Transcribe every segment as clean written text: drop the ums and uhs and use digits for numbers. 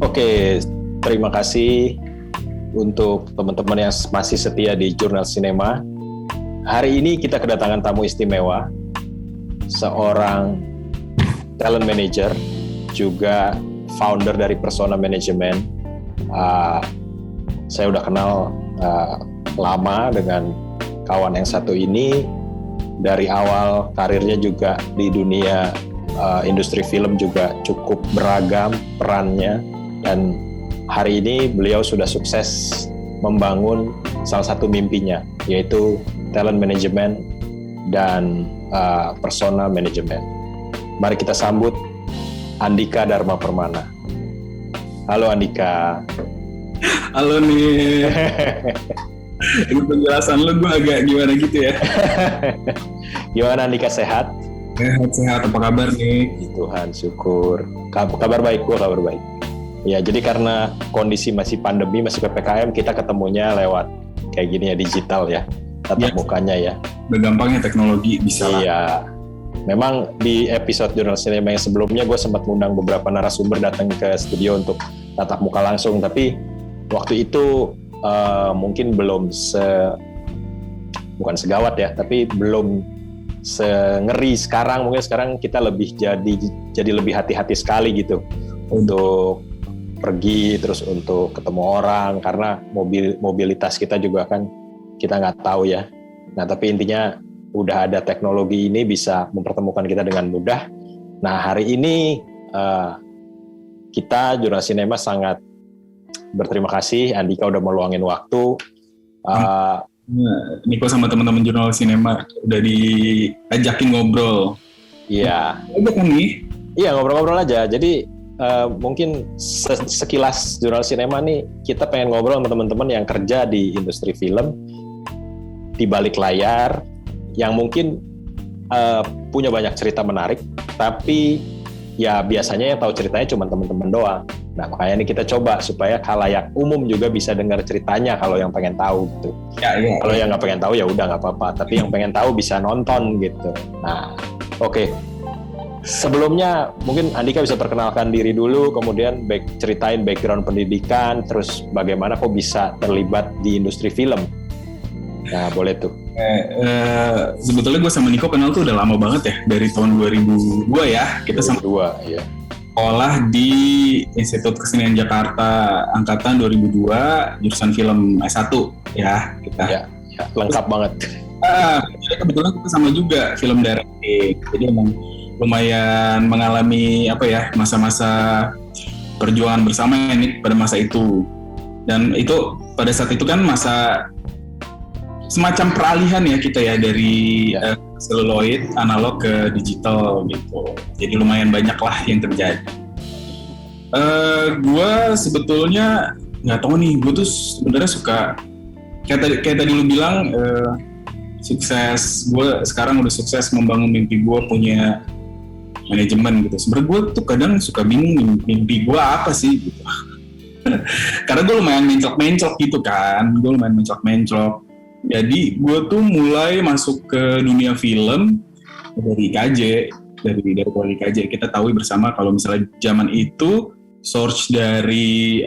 Oke, terima kasih untuk teman-teman yang masih setia di Jurnal Sinema. Hari ini kita kedatangan tamu istimewa, seorang talent manager, juga founder dari Persona Management. Saya udah kenal lama dengan kawan yang satu ini. Dari awal karirnya juga di dunia industri film juga cukup beragam perannya, dan hari ini beliau sudah sukses membangun salah satu mimpinya, yaitu talent management dan persona management. Mari kita sambut Andika Dharma Permana. Halo Andika. Halo nih. Ini penjelasan lu gue agak gimana gitu ya. Gimana Andika, sehat? Sehat, apa kabar nih? Tuhan syukur. Kabar baik, gue kabar baik. Ya, jadi karena kondisi masih pandemi, masih PPKM, kita ketemunya lewat kayak gini ya, digital ya, tatap mukanya ya. Udah gampangnya teknologi bisa lah. Iya. Memang di episode Jurnal Sinema yang sebelumnya gue sempat ngundang beberapa narasumber datang ke studio untuk tatap muka langsung, tapi waktu itu mungkin belum bukan segawat ya, tapi belum sengeri sekarang. Mungkin sekarang kita lebih jadi lebih hati-hati sekali gitu untuk pergi, terus untuk ketemu orang, karena mobilitas kita juga kan kita nggak tahu ya. Nah, tapi intinya udah ada teknologi ini bisa mempertemukan kita dengan mudah. Nah, hari ini kita Jurnal Sinema sangat berterima kasih Andika udah meluangin waktu. Niko sama teman-teman Jurnal Sinema udah diajakin ngobrol. Iya. Ada kan nih? Iya, ngobrol-ngobrol aja. Jadi mungkin sekilas Jurnal Sinema nih, kita pengen ngobrol sama teman-teman yang kerja di industri film, di balik layar, yang mungkin punya banyak cerita menarik, tapi ya biasanya yang tahu ceritanya cuma teman-teman doang. Nah, makanya nih kita coba supaya khalayak umum juga bisa dengar ceritanya kalau yang pengen tahu gitu. Ya. Kalau yang nggak pengen tahu ya udah nggak apa-apa, tapi yang pengen tahu bisa nonton gitu. Nah, oke. Sebelumnya mungkin Andika bisa perkenalkan diri dulu, kemudian ceritain background pendidikan, terus bagaimana kok bisa terlibat di industri film. Nah, boleh tuh. Sebetulnya gue sama Niko kenal tuh udah lama banget ya, dari tahun 2002 ya. Kita sama 2002, ya. Sekolah di Institut Kesenian Jakarta angkatan 2002, jurusan film S1 ya kita. Ya, lengkap banget. Kebetulan kita sama juga film directing. Jadi emang lumayan mengalami masa-masa perjuangan bersama ini pada masa itu. Dan itu pada saat itu kan masa semacam peralihan ya kita ya dari seluloid analog ke digital gitu. Jadi lumayan banyak lah yang terjadi. Gue sebetulnya nggak tahu nih, gue tuh sebenarnya suka kayak tadi lu bilang sukses. Gue sekarang udah sukses membangun mimpi gue punya manajemen gitu. Sebenarnya gue tuh kadang suka bingung mimpi gue apa sih gitu. Karena gue lumayan menclok gitu kan. Gue lumayan menclok. Jadi gue tuh mulai masuk ke dunia film dari IKJ, dari IKJ. Kita tahu bersama kalau misalnya zaman itu source dari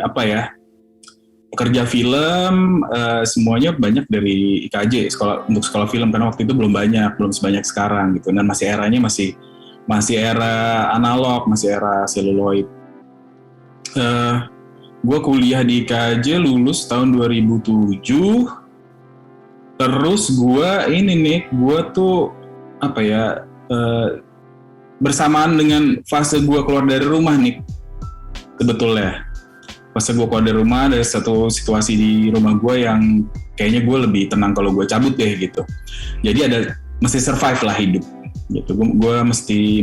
pekerja film semuanya banyak dari IKJ, untuk sekolah film, karena waktu itu belum sebanyak sekarang gitu. Dan masih eranya masih era analog, masih era seluloid. Gue kuliah di IKJ, lulus tahun 2007. Terus gue tuh bersamaan dengan fase gue keluar dari rumah nih, sebetulnya. Fase gue keluar dari rumah, ada satu situasi di rumah gue yang kayaknya gue lebih tenang kalau gue cabut deh gitu. Jadi mesti survive lah hidup gitu. Gue mesti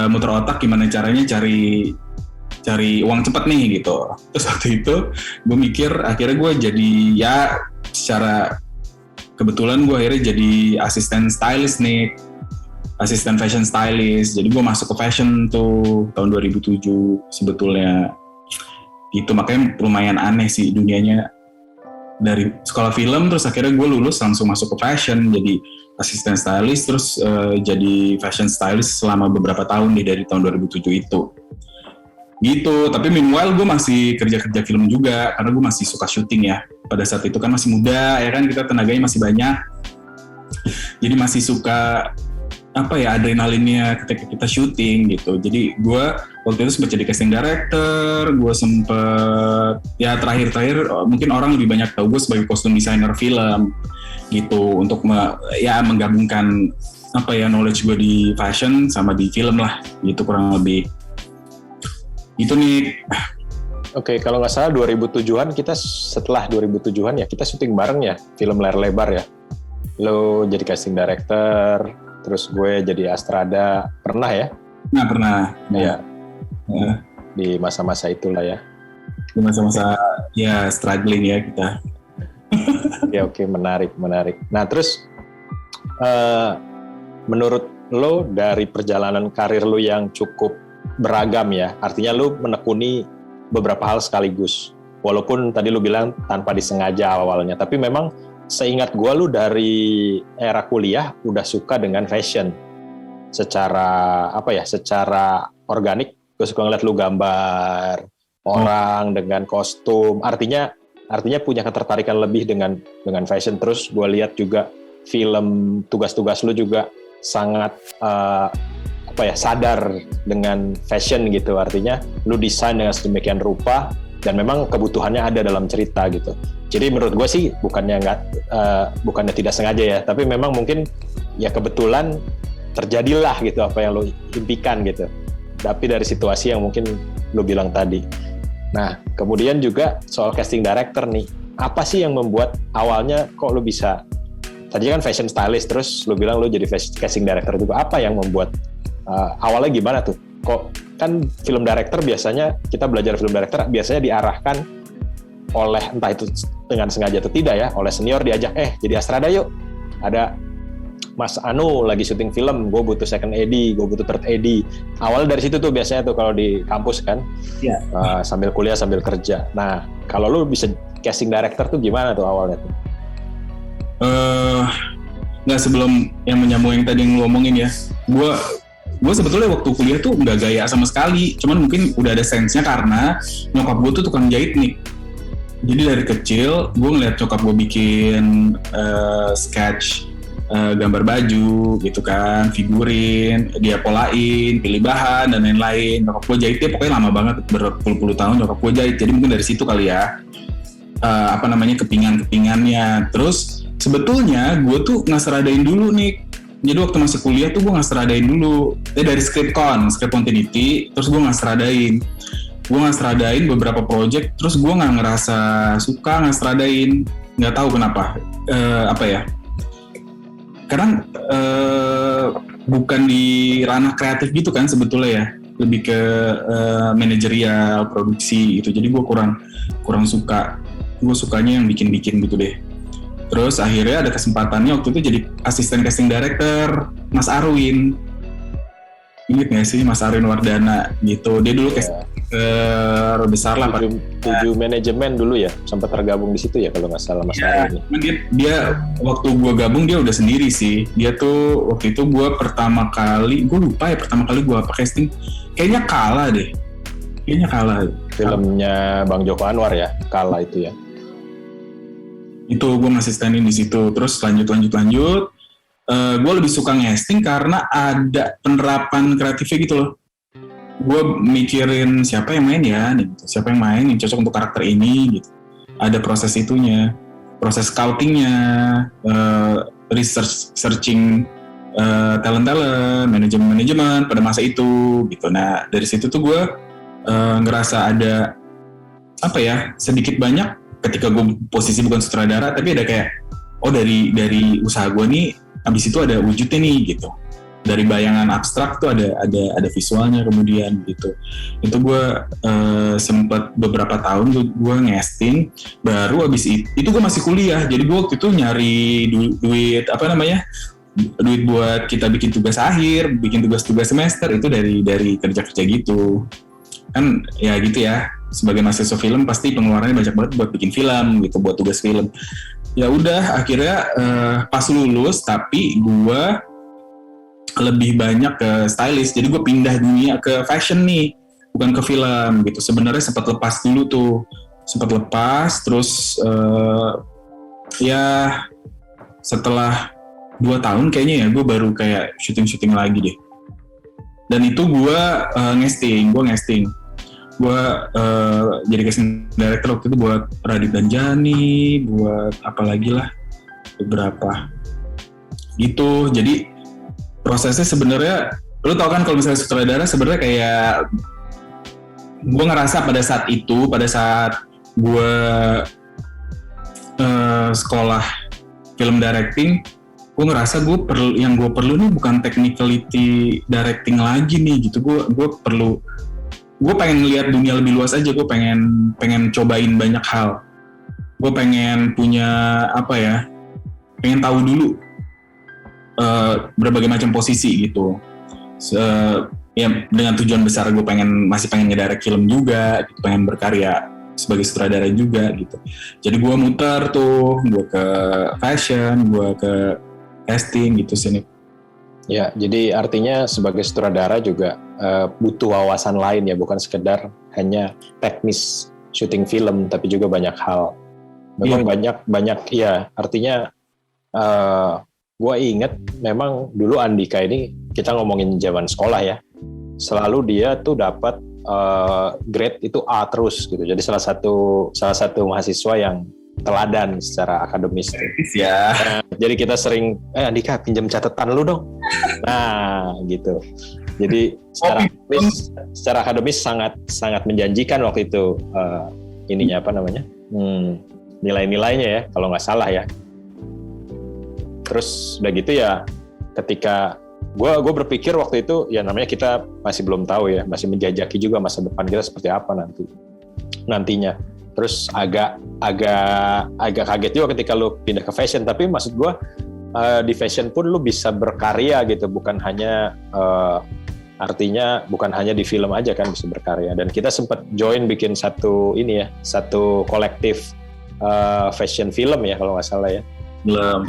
muter otak gimana caranya cari uang cepat nih gitu. Terus waktu itu gue mikir, akhirnya gue jadi secara kebetulan gue akhirnya jadi asisten stylist nih, asisten fashion stylist. Jadi gue masuk ke fashion tuh tahun 2007 sebetulnya. Itu makanya lumayan aneh sih dunianya, dari sekolah film terus akhirnya gue lulus langsung masuk ke fashion, jadi asisten stylist, terus jadi fashion stylist selama beberapa tahun nih dari tahun 2007 itu. gitu. Tapi meanwhile gue masih kerja film juga karena gue masih suka syuting ya. Pada saat itu kan masih muda ya kan, kita tenaganya masih banyak, jadi masih suka adrenalinnya ketika kita syuting gitu. Jadi gue waktu itu sempat jadi casting director, gue sempet ya terakhir mungkin orang lebih banyak tahu gue sebagai kostum designer film gitu, untuk menggabungkan knowledge gue di fashion sama di film lah gitu, kurang lebih itu nih. Oke, kalau nggak salah 2007-an kita, setelah 2007-an ya kita syuting bareng ya film layar lebar ya. Lo jadi casting director, terus gue jadi Astrada, pernah ya? Nah, pernah. Ya. Di masa-masa itulah ya. Di masa-masa ya struggling ya kita. Ya oke, menarik. Nah terus menurut lo dari perjalanan karir lo yang cukup beragam ya, artinya lo menekuni beberapa hal sekaligus. Walaupun tadi lo bilang tanpa disengaja awalnya, tapi memang seingat gue lu dari era kuliah udah suka dengan fashion secara secara organik. Gue suka ngeliat lu gambar orang dengan kostum, artinya punya ketertarikan lebih dengan fashion. Terus gue lihat juga film tugas-tugas lu juga sangat sadar dengan fashion gitu, artinya lu desain dengan sedemikian rupa dan memang kebutuhannya ada dalam cerita gitu. Jadi menurut gue sih bukannya tidak sengaja ya, tapi memang mungkin ya kebetulan terjadilah gitu apa yang lo impikan gitu. Tapi dari situasi yang mungkin lo bilang tadi. Nah kemudian juga soal casting director nih, apa sih yang membuat awalnya kok lo bisa, tadi kan fashion stylist, terus lo bilang lo jadi casting director juga, apa yang membuat awalnya gimana tuh? Kok kan film director biasanya, kita belajar film director biasanya diarahkan oleh, entah itu dengan sengaja atau tidak ya, oleh senior diajak, jadi Astrada yuk, ada Mas Anu lagi syuting film, gue butuh second AD, gue butuh third AD. Awalnya dari situ tuh biasanya tuh kalau di kampus kan, sambil kuliah sambil kerja. Nah kalau lu bisa casting director tuh gimana tuh awalnya tuh? Nggak, sebelum yang menyambung yang tadi yang lu omongin ya, gue sebetulnya waktu kuliah tuh nggak gaya sama sekali, cuman mungkin udah ada sense-nya karena nyokap gue tuh tukang jahit nih. Jadi dari kecil gue ngeliat nyokap gue bikin sketch gambar baju gitu kan, figurin, dia polain, pilih bahan dan lain-lain. Nyokap gue jahitnya pokoknya lama banget, berpuluh-puluh tahun nyokap gue jahit. Jadi mungkin dari situ kali ya kepingan-kepingannya. Terus sebetulnya gue tuh ngasradain dulu nih. Jadi waktu masih kuliah tuh gue ngasradain dulu dari script continuity, terus gue ngasradain beberapa project, terus gue nggak ngerasa suka ngasradain, nggak tahu kenapa, karena bukan di ranah kreatif gitu kan sebetulnya ya, lebih ke manajerial produksi gitu, jadi gue kurang suka, gue sukanya yang bikin gitu deh. Terus akhirnya ada kesempatannya waktu itu jadi asisten casting director Mas Arwin. Ingat nggak sih Mas Arwin Wardana gitu. Dia dulu casting besar lah. 7 manajemen dulu ya, sempat tergabung di situ ya kalau nggak salah Mas Arwin. Dia waktu gue gabung dia udah sendiri sih. Dia tuh waktu itu gue pertama kali gue apa casting. Kayaknya Kala deh. Filmnya Bang Joko Anwar ya, Kala itu ya. Itu gue masih standing di situ. Terus lanjut gue lebih suka ngasting karena ada penerapan kreatifnya gitu loh. Gue mikirin siapa yang main ya gitu. Siapa yang main yang cocok untuk karakter ini gitu. Ada proses itunya, proses scoutingnya, research searching talent manajemen pada masa itu gitu. Nah dari situ tuh gue ngerasa ada sedikit banyak, ketika gue posisi bukan sutradara tapi ada kayak dari usaha gue nih abis itu ada wujudnya nih gitu, dari bayangan abstrak tuh ada visualnya kemudian gitu. Itu gue sempat beberapa tahun gue ngasting, baru abis itu gue masih kuliah, jadi gue waktu itu nyari duit buat kita bikin tugas akhir, bikin tugas semester itu dari kerja gitu kan ya gitu ya. Sebagai mahasiswa film pasti pengeluarannya banyak banget buat bikin film gitu, buat tugas film. Ya udah akhirnya pas lulus, tapi gue lebih banyak ke stylist, jadi gue pindah dunia ke fashion nih. bukan ke film gitu. Sebenarnya sempat lepas dulu tuh, terus ya setelah 2 tahun kayaknya ya gue baru kayak syuting lagi deh. Dan itu gue ngesting. Gue jadi casting director waktu itu buat Radit dan Jani, buat apa lagi lah beberapa gitu. Jadi prosesnya sebenarnya, lu tau kan kalau misalnya sutradara sebenarnya kayak gue ngerasa pada saat gue sekolah film directing, gue ngerasa yang gue perlu nih bukan technicality directing lagi nih gitu. Gue pengen lihat dunia lebih luas aja. Gue pengen cobain banyak hal. Gue pengen punya pengen tahu dulu berbagai macam posisi gitu. Ya dengan tujuan besar gue masih pengen ngedirect film juga, gitu, pengen berkarya sebagai sutradara juga gitu. Jadi gue muter tuh, gue ke fashion, gue ke casting gitu sini. Ya, jadi artinya sebagai sutradara juga butuh wawasan lain ya, bukan sekedar hanya teknis syuting film, tapi juga banyak hal. Memang banyak ya, artinya gue inget memang dulu Andika ini, kita ngomongin zaman sekolah ya, selalu dia tuh dapat grade itu A terus gitu. Jadi salah satu mahasiswa yang teladan secara akademis. Ya. Nah, jadi kita sering, Andika pinjam catatan lu dong. Nah, gitu. Jadi secara akademis sangat menjanjikan waktu itu nilai-nilainya ya, kalau nggak salah ya. Terus udah gitu ya, ketika gue berpikir waktu itu ya namanya kita masih belum tahu ya, masih menjajaki juga masa depan kita seperti apa nantinya. Terus agak kaget juga ketika lu pindah ke fashion, tapi maksud gue di fashion pun lu bisa berkarya gitu, bukan hanya artinya bukan hanya di film aja kan bisa berkarya. Dan kita sempat join bikin satu kolektif fashion film ya kalau nggak salah ya. Belum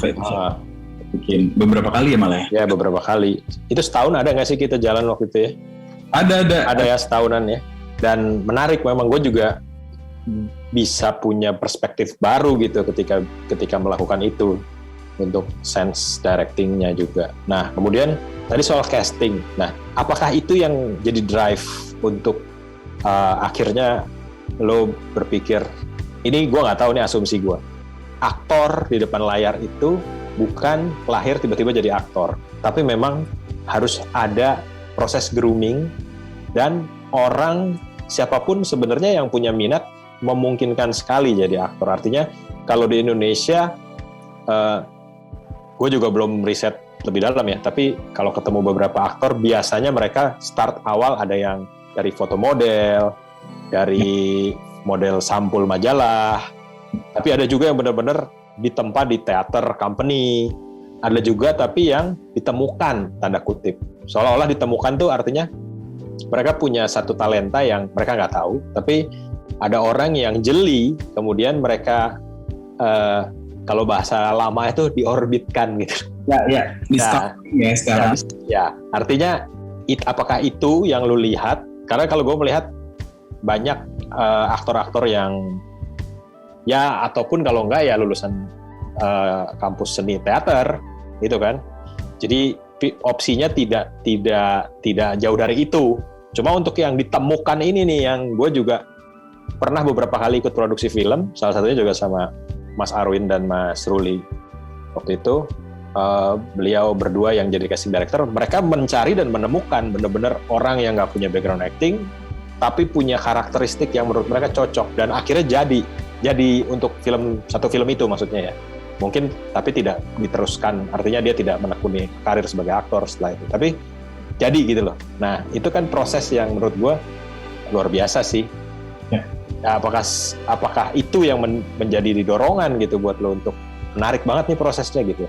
bikin beberapa kali ya malah ya. Ya beberapa kali. Itu setahun ada nggak sih kita jalan waktu itu ya? Ada ya setahunan ya. Dan menarik memang, gue juga bisa punya perspektif baru gitu ketika melakukan itu untuk sense directingnya juga. Nah kemudian tadi soal casting. Nah apakah itu yang jadi drive untuk akhirnya lo berpikir, ini gue nggak tahu nih asumsi gue, aktor di depan layar itu bukan lahir tiba-tiba jadi aktor, tapi memang harus ada proses grooming, dan orang siapapun sebenarnya yang punya minat memungkinkan sekali jadi aktor. Artinya kalau di Indonesia, gue juga belum riset lebih dalam ya, tapi kalau ketemu beberapa aktor biasanya mereka start awal ada yang dari foto model, dari model sampul majalah, tapi ada juga yang benar-benar ditempa di teater company, ada juga tapi yang ditemukan tanda kutip, seolah-olah ditemukan tuh artinya mereka punya satu talenta yang mereka nggak tahu, tapi ada orang yang jeli, kemudian mereka kalau bahasa lama itu diorbitkan gitu. Ya, ya sekarang. Ya, artinya apakah itu yang lu lihat? Karena kalau gue melihat banyak aktor-aktor yang ya, ataupun kalau enggak ya lulusan kampus seni teater gitu kan. Jadi opsinya tidak jauh dari itu. Cuma untuk yang ditemukan ini nih, yang gue juga pernah beberapa kali ikut produksi film, salah satunya juga sama Mas Arwin dan Mas Ruli. Waktu itu beliau berdua yang jadi casting director, mereka mencari dan menemukan benar-benar orang yang nggak punya background acting, tapi punya karakteristik yang menurut mereka cocok, dan akhirnya jadi untuk satu film itu maksudnya ya. Mungkin tapi tidak diteruskan, artinya dia tidak menekuni karir sebagai aktor setelah itu, tapi jadi gitu loh. Nah itu kan proses yang menurut gue luar biasa sih. Ya, apakah itu yang menjadi dorongan gitu buat lo untuk menarik banget nih prosesnya gitu?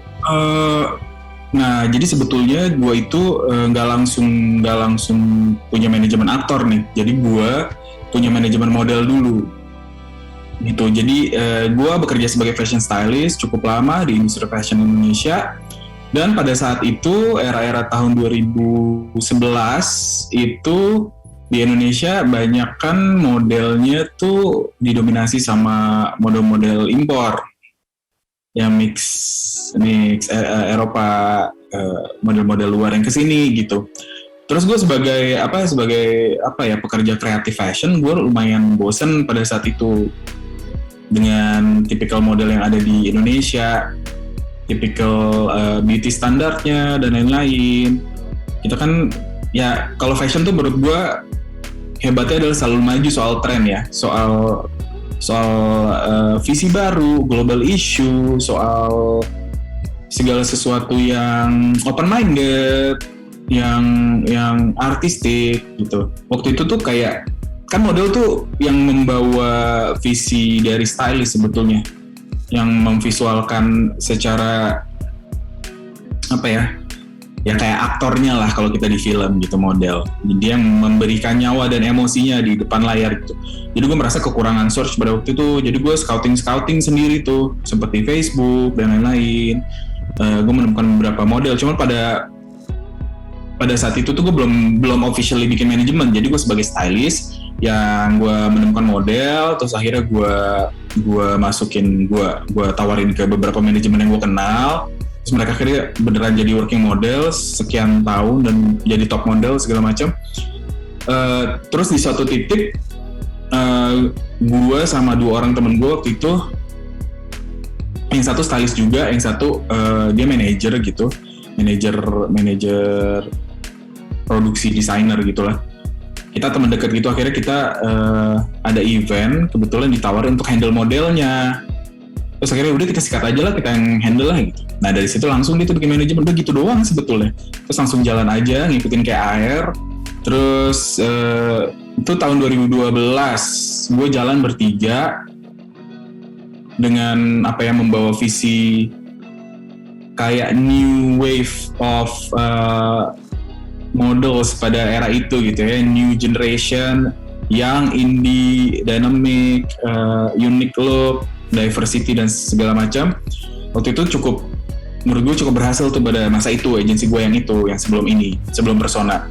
Nah, jadi sebetulnya gue itu nggak langsung punya manajemen aktor nih. Jadi gue punya manajemen model dulu, gitu. Jadi gue bekerja sebagai fashion stylist cukup lama di industri fashion Indonesia. Dan pada saat itu era-era tahun 2011 itu di Indonesia banyak kan modelnya tuh didominasi sama model-model impor yang mix Eropa, model-model luar yang kesini gitu. Terus gue sebagai pekerja kreatif fashion, gue lumayan bosen pada saat itu dengan tipikal model yang ada di Indonesia, tipikal beauty standarnya dan lain-lain. Kita kan ya kalau fashion tuh menurut gue hebatnya adalah selalu maju soal tren ya, soal visi baru, global issue, soal segala sesuatu yang open minded, yang artistik gitu. Waktu itu tuh kayak kan model tuh yang membawa visi dari stylist sebetulnya, yang memvisualkan secara apa ya kayak aktornya lah kalau kita di film gitu model. Jadi yang memberikan nyawa dan emosinya di depan layar gitu. Jadi gue merasa kekurangan source pada waktu itu. Jadi gue scouting sendiri tuh, seperti Facebook dan lain-lain. Gue menemukan beberapa model. Cuman pada saat itu tuh gue belum officially bikin manajemen. Jadi gue sebagai stylist yang gue menemukan model, terus akhirnya gue masukin, gue tawarin ke beberapa manajemen yang gue kenal. Terus mereka akhirnya beneran jadi working model sekian tahun dan jadi top model segala macam. Terus di suatu titik gue sama 2 orang temen gue waktu itu, yang satu stylist juga, yang satu dia manajer gitu, manajer produksi desainer gitulah. Kita teman dekat gitu, akhirnya kita ada event, kebetulan ditawarin untuk handle modelnya. Terus akhirnya udah kita sikat aja lah, kita yang handle lah gitu. Nah dari situ langsung dia tuh bikin manajemen, udah gitu doang sebetulnya. Terus langsung jalan aja, ngikutin kayak air. Terus itu tahun 2012, gue jalan bertiga dengan apa yang membawa visi kayak new wave of models pada era itu gitu ya, new generation, young, indie, dynamic, unique look, diversity dan segala macam. Waktu itu menurut gue cukup berhasil tuh pada masa itu, agensi gue yang sebelum Persona.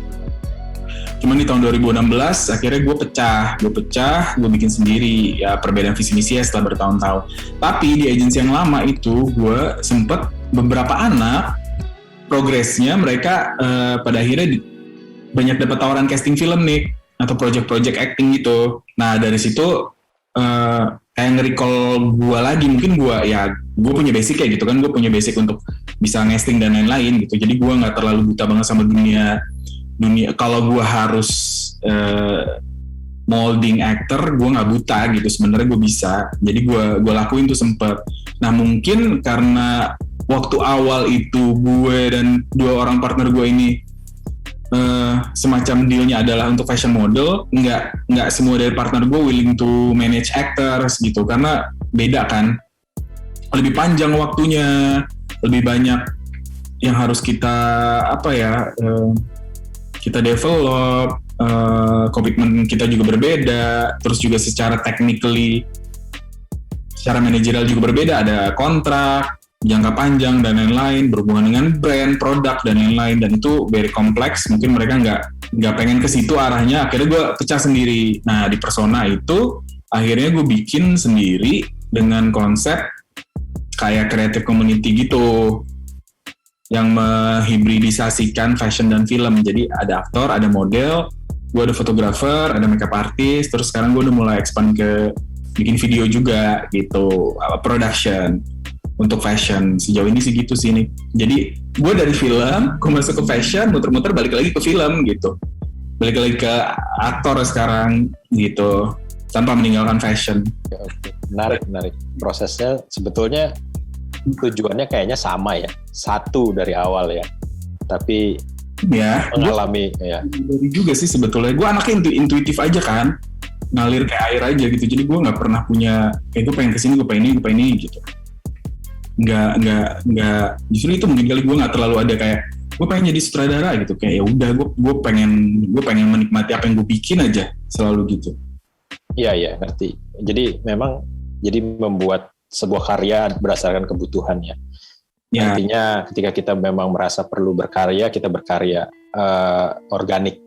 Cuman di tahun 2016 akhirnya gue pecah, gue bikin sendiri, ya perbedaan visi misi ya setelah bertahun-tahun. Tapi di agensi yang lama itu gue sempet beberapa anak progresnya mereka pada akhirnya banyak dapat tawaran casting film nih atau project acting gitu. Nah dari situ kayak nge-recall gue lagi, mungkin gue punya basic kayak gitu kan, gue punya basic untuk bisa ngesting dan lain-lain gitu. Jadi gue nggak terlalu buta banget sama dunia. Kalau gue harus molding actor, gue nggak buta gitu. Sebenarnya gue bisa. Jadi gue lakuin tuh sempet. Nah mungkin karena waktu awal itu gue dan 2 orang partner gue ini semacam dealnya adalah untuk fashion model, nggak semua dari partner gue willing to manage actors gitu, karena beda kan, lebih panjang waktunya, lebih banyak yang harus kita kita develop, komitmen kita juga berbeda, terus juga secara technically, secara manajerial juga berbeda, ada kontrak jangka panjang dan lain-lain, berhubungan dengan brand, produk dan lain-lain, dan itu very kompleks. Mungkin mereka nggak pengen ke situ arahnya, akhirnya gue pecah sendiri. Nah di Persona itu akhirnya gue bikin sendiri dengan konsep kayak creative community gitu, yang menghibridisasikan fashion dan film. Jadi ada aktor, ada model, gue ada fotografer, ada makeup artist, terus sekarang gue udah mulai expand ke bikin video juga gitu, production untuk fashion. Sejauh ini sih gitu sih nih. Jadi gue dari film, gue masuk ke fashion, muter-muter balik lagi ke film gitu. Balik lagi ke aktor sekarang gitu, tanpa meninggalkan fashion. Oke. Menarik. Prosesnya sebetulnya tujuannya kayaknya sama ya, satu dari awal ya. Tapi ya, mengalami ya. Dari juga sih sebetulnya. Gue anaknya intuitif aja kan, ngalir kayak air aja gitu. Jadi gue nggak pernah punya kayak gue pengen kesini, gue pengen ini gitu. Nggak, justru itu mungkin kali gue nggak terlalu ada kayak gue pengen jadi sutradara gitu, kayak ya udah gue pengen menikmati apa yang gue bikin aja, selalu gitu. Iya ngerti. Jadi memang jadi membuat sebuah karya berdasarkan kebutuhannya. Ya. Artinya ketika kita memang merasa perlu berkarya, kita berkarya organik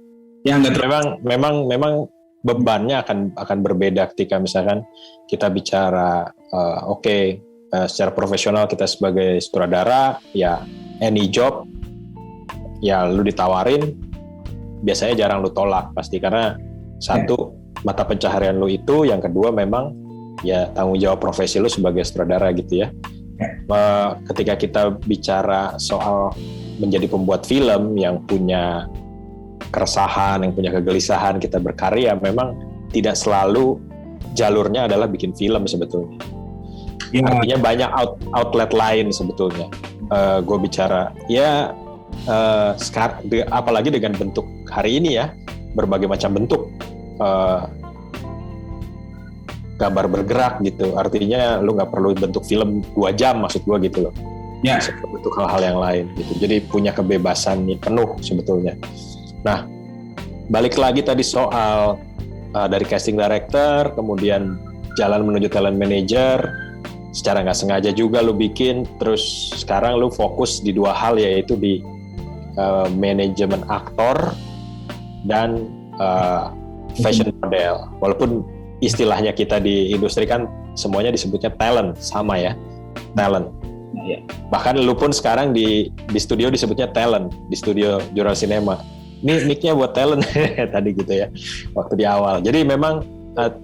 Ya nggak Memang bebannya akan berbeda ketika misalkan kita bicara secara profesional kita sebagai sutradara, ya any job ya lu ditawarin biasanya jarang lu tolak pasti, karena satu mata pencaharian lu itu, yang kedua memang ya tanggung jawab profesi lu sebagai sutradara gitu ya. Ketika kita bicara soal menjadi pembuat film yang punya keresahan, yang punya kegelisahan, kita berkarya, memang tidak selalu jalurnya adalah bikin film sebetulnya. Ya. Artinya banyak outlet lain sebetulnya. Gue bicara ya sekarang, apalagi dengan bentuk hari ini ya, berbagai macam bentuk gambar bergerak gitu. Artinya lu nggak perlu bentuk film 2 jam maksud gue gitu loh. Ya. Bisa bentuk hal-hal yang lain gitu. Jadi punya kebebasan penuh sebetulnya. Nah, balik lagi tadi soal dari casting director, kemudian jalan menuju talent manager, secara nggak sengaja juga lu bikin, terus sekarang lu fokus di 2 hal, yaitu di manajemen aktor dan fashion model. Walaupun istilahnya kita di industri kan semuanya disebutnya talent, sama ya, talent. Ya. Bahkan lu pun sekarang di studio disebutnya talent, di studio Jurnal Sinema. Ini mic-nya buat talent tadi gitu ya, waktu di awal. Jadi memang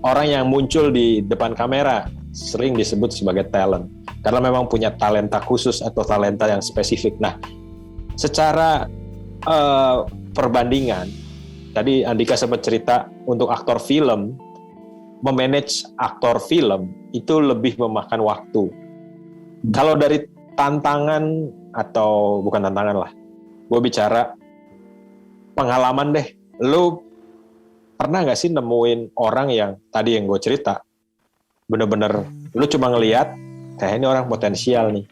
orang yang muncul di depan kamera sering disebut sebagai talent, karena memang punya talenta khusus atau talenta yang spesifik. Nah, secara perbandingan, tadi Andika sempat cerita untuk aktor film, memanage aktor film itu lebih memakan waktu. Kalau dari tantangan, atau bukan tantangan lah, gue bicara pengalaman deh, lu pernah nggak sih nemuin orang yang tadi yang gue cerita, bener-bener lu cuma ngelihat kayak ini orang potensial nih,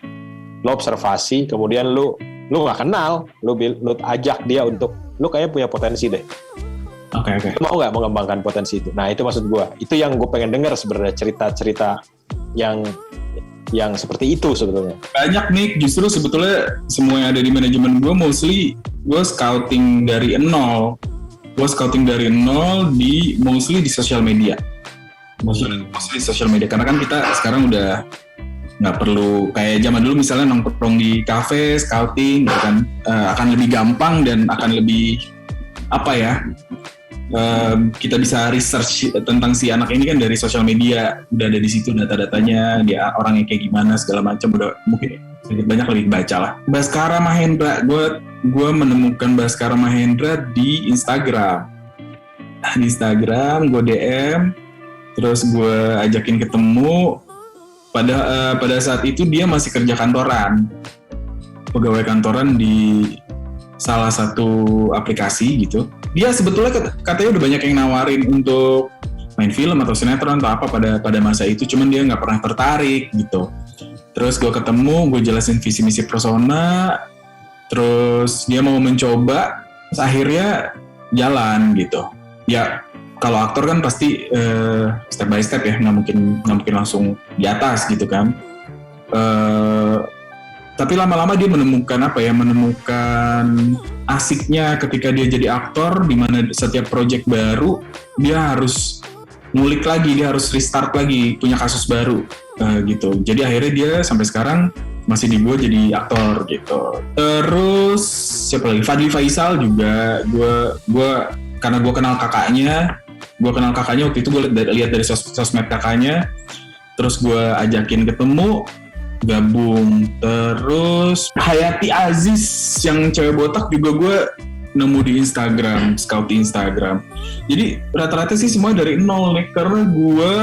lu observasi, kemudian lu nggak kenal, lu ajak dia untuk, lu kayaknya punya potensi deh. Oke. Mau nggak mengembangkan potensi itu? Nah itu maksud gue, itu yang gue pengen dengar sebenarnya, cerita-cerita yang seperti itu sebetulnya. Banyak nih, justru sebetulnya semua yang ada di manajemen gue mostly gue scouting dari nol. Mostly di sosial media. Mostly sosial media, karena kan kita sekarang udah nggak perlu kayak zaman dulu misalnya nongkrong di kafe scouting, kan akan lebih gampang dan akan lebih kita bisa research tentang si anak ini kan dari sosial media, udah ada di situ data-datanya, dia orangnya kayak gimana segala macam, udah mungkin sedikit banyak lebih baca lah. Baskara Mahendra, gue menemukan Baskara Mahendra di Instagram. Di Instagram gue DM, terus gue ajakin ketemu. Pada saat itu dia masih kerja kantoran, pegawai kantoran di salah satu aplikasi gitu. Dia sebetulnya katanya udah banyak yang nawarin untuk main film atau sinetron atau apa pada masa itu, cuman dia nggak pernah tertarik gitu. Terus gue ketemu, gue jelasin visi misi persona, terus dia mau mencoba, terus akhirnya jalan gitu. Ya kalau aktor kan pasti step by step ya, nggak mungkin langsung di atas gitu kan. Tapi lama-lama dia menemukan asiknya ketika dia jadi aktor, di mana setiap project baru dia harus ngulik lagi, dia harus restart lagi, punya kasus baru gitu. Jadi akhirnya dia sampai sekarang masih di gue jadi aktor gitu. Terus siapa lagi? Fadli Faisal juga, karena gue kenal kakaknya waktu itu, gue lihat dari sosmed kakaknya, terus gue ajakin ketemu, gabung. Terus Hayati Aziz yang cewek botak juga gue nemu di Instagram, scout di Instagram. Jadi rata-rata sih semua dari nol nih, karena gue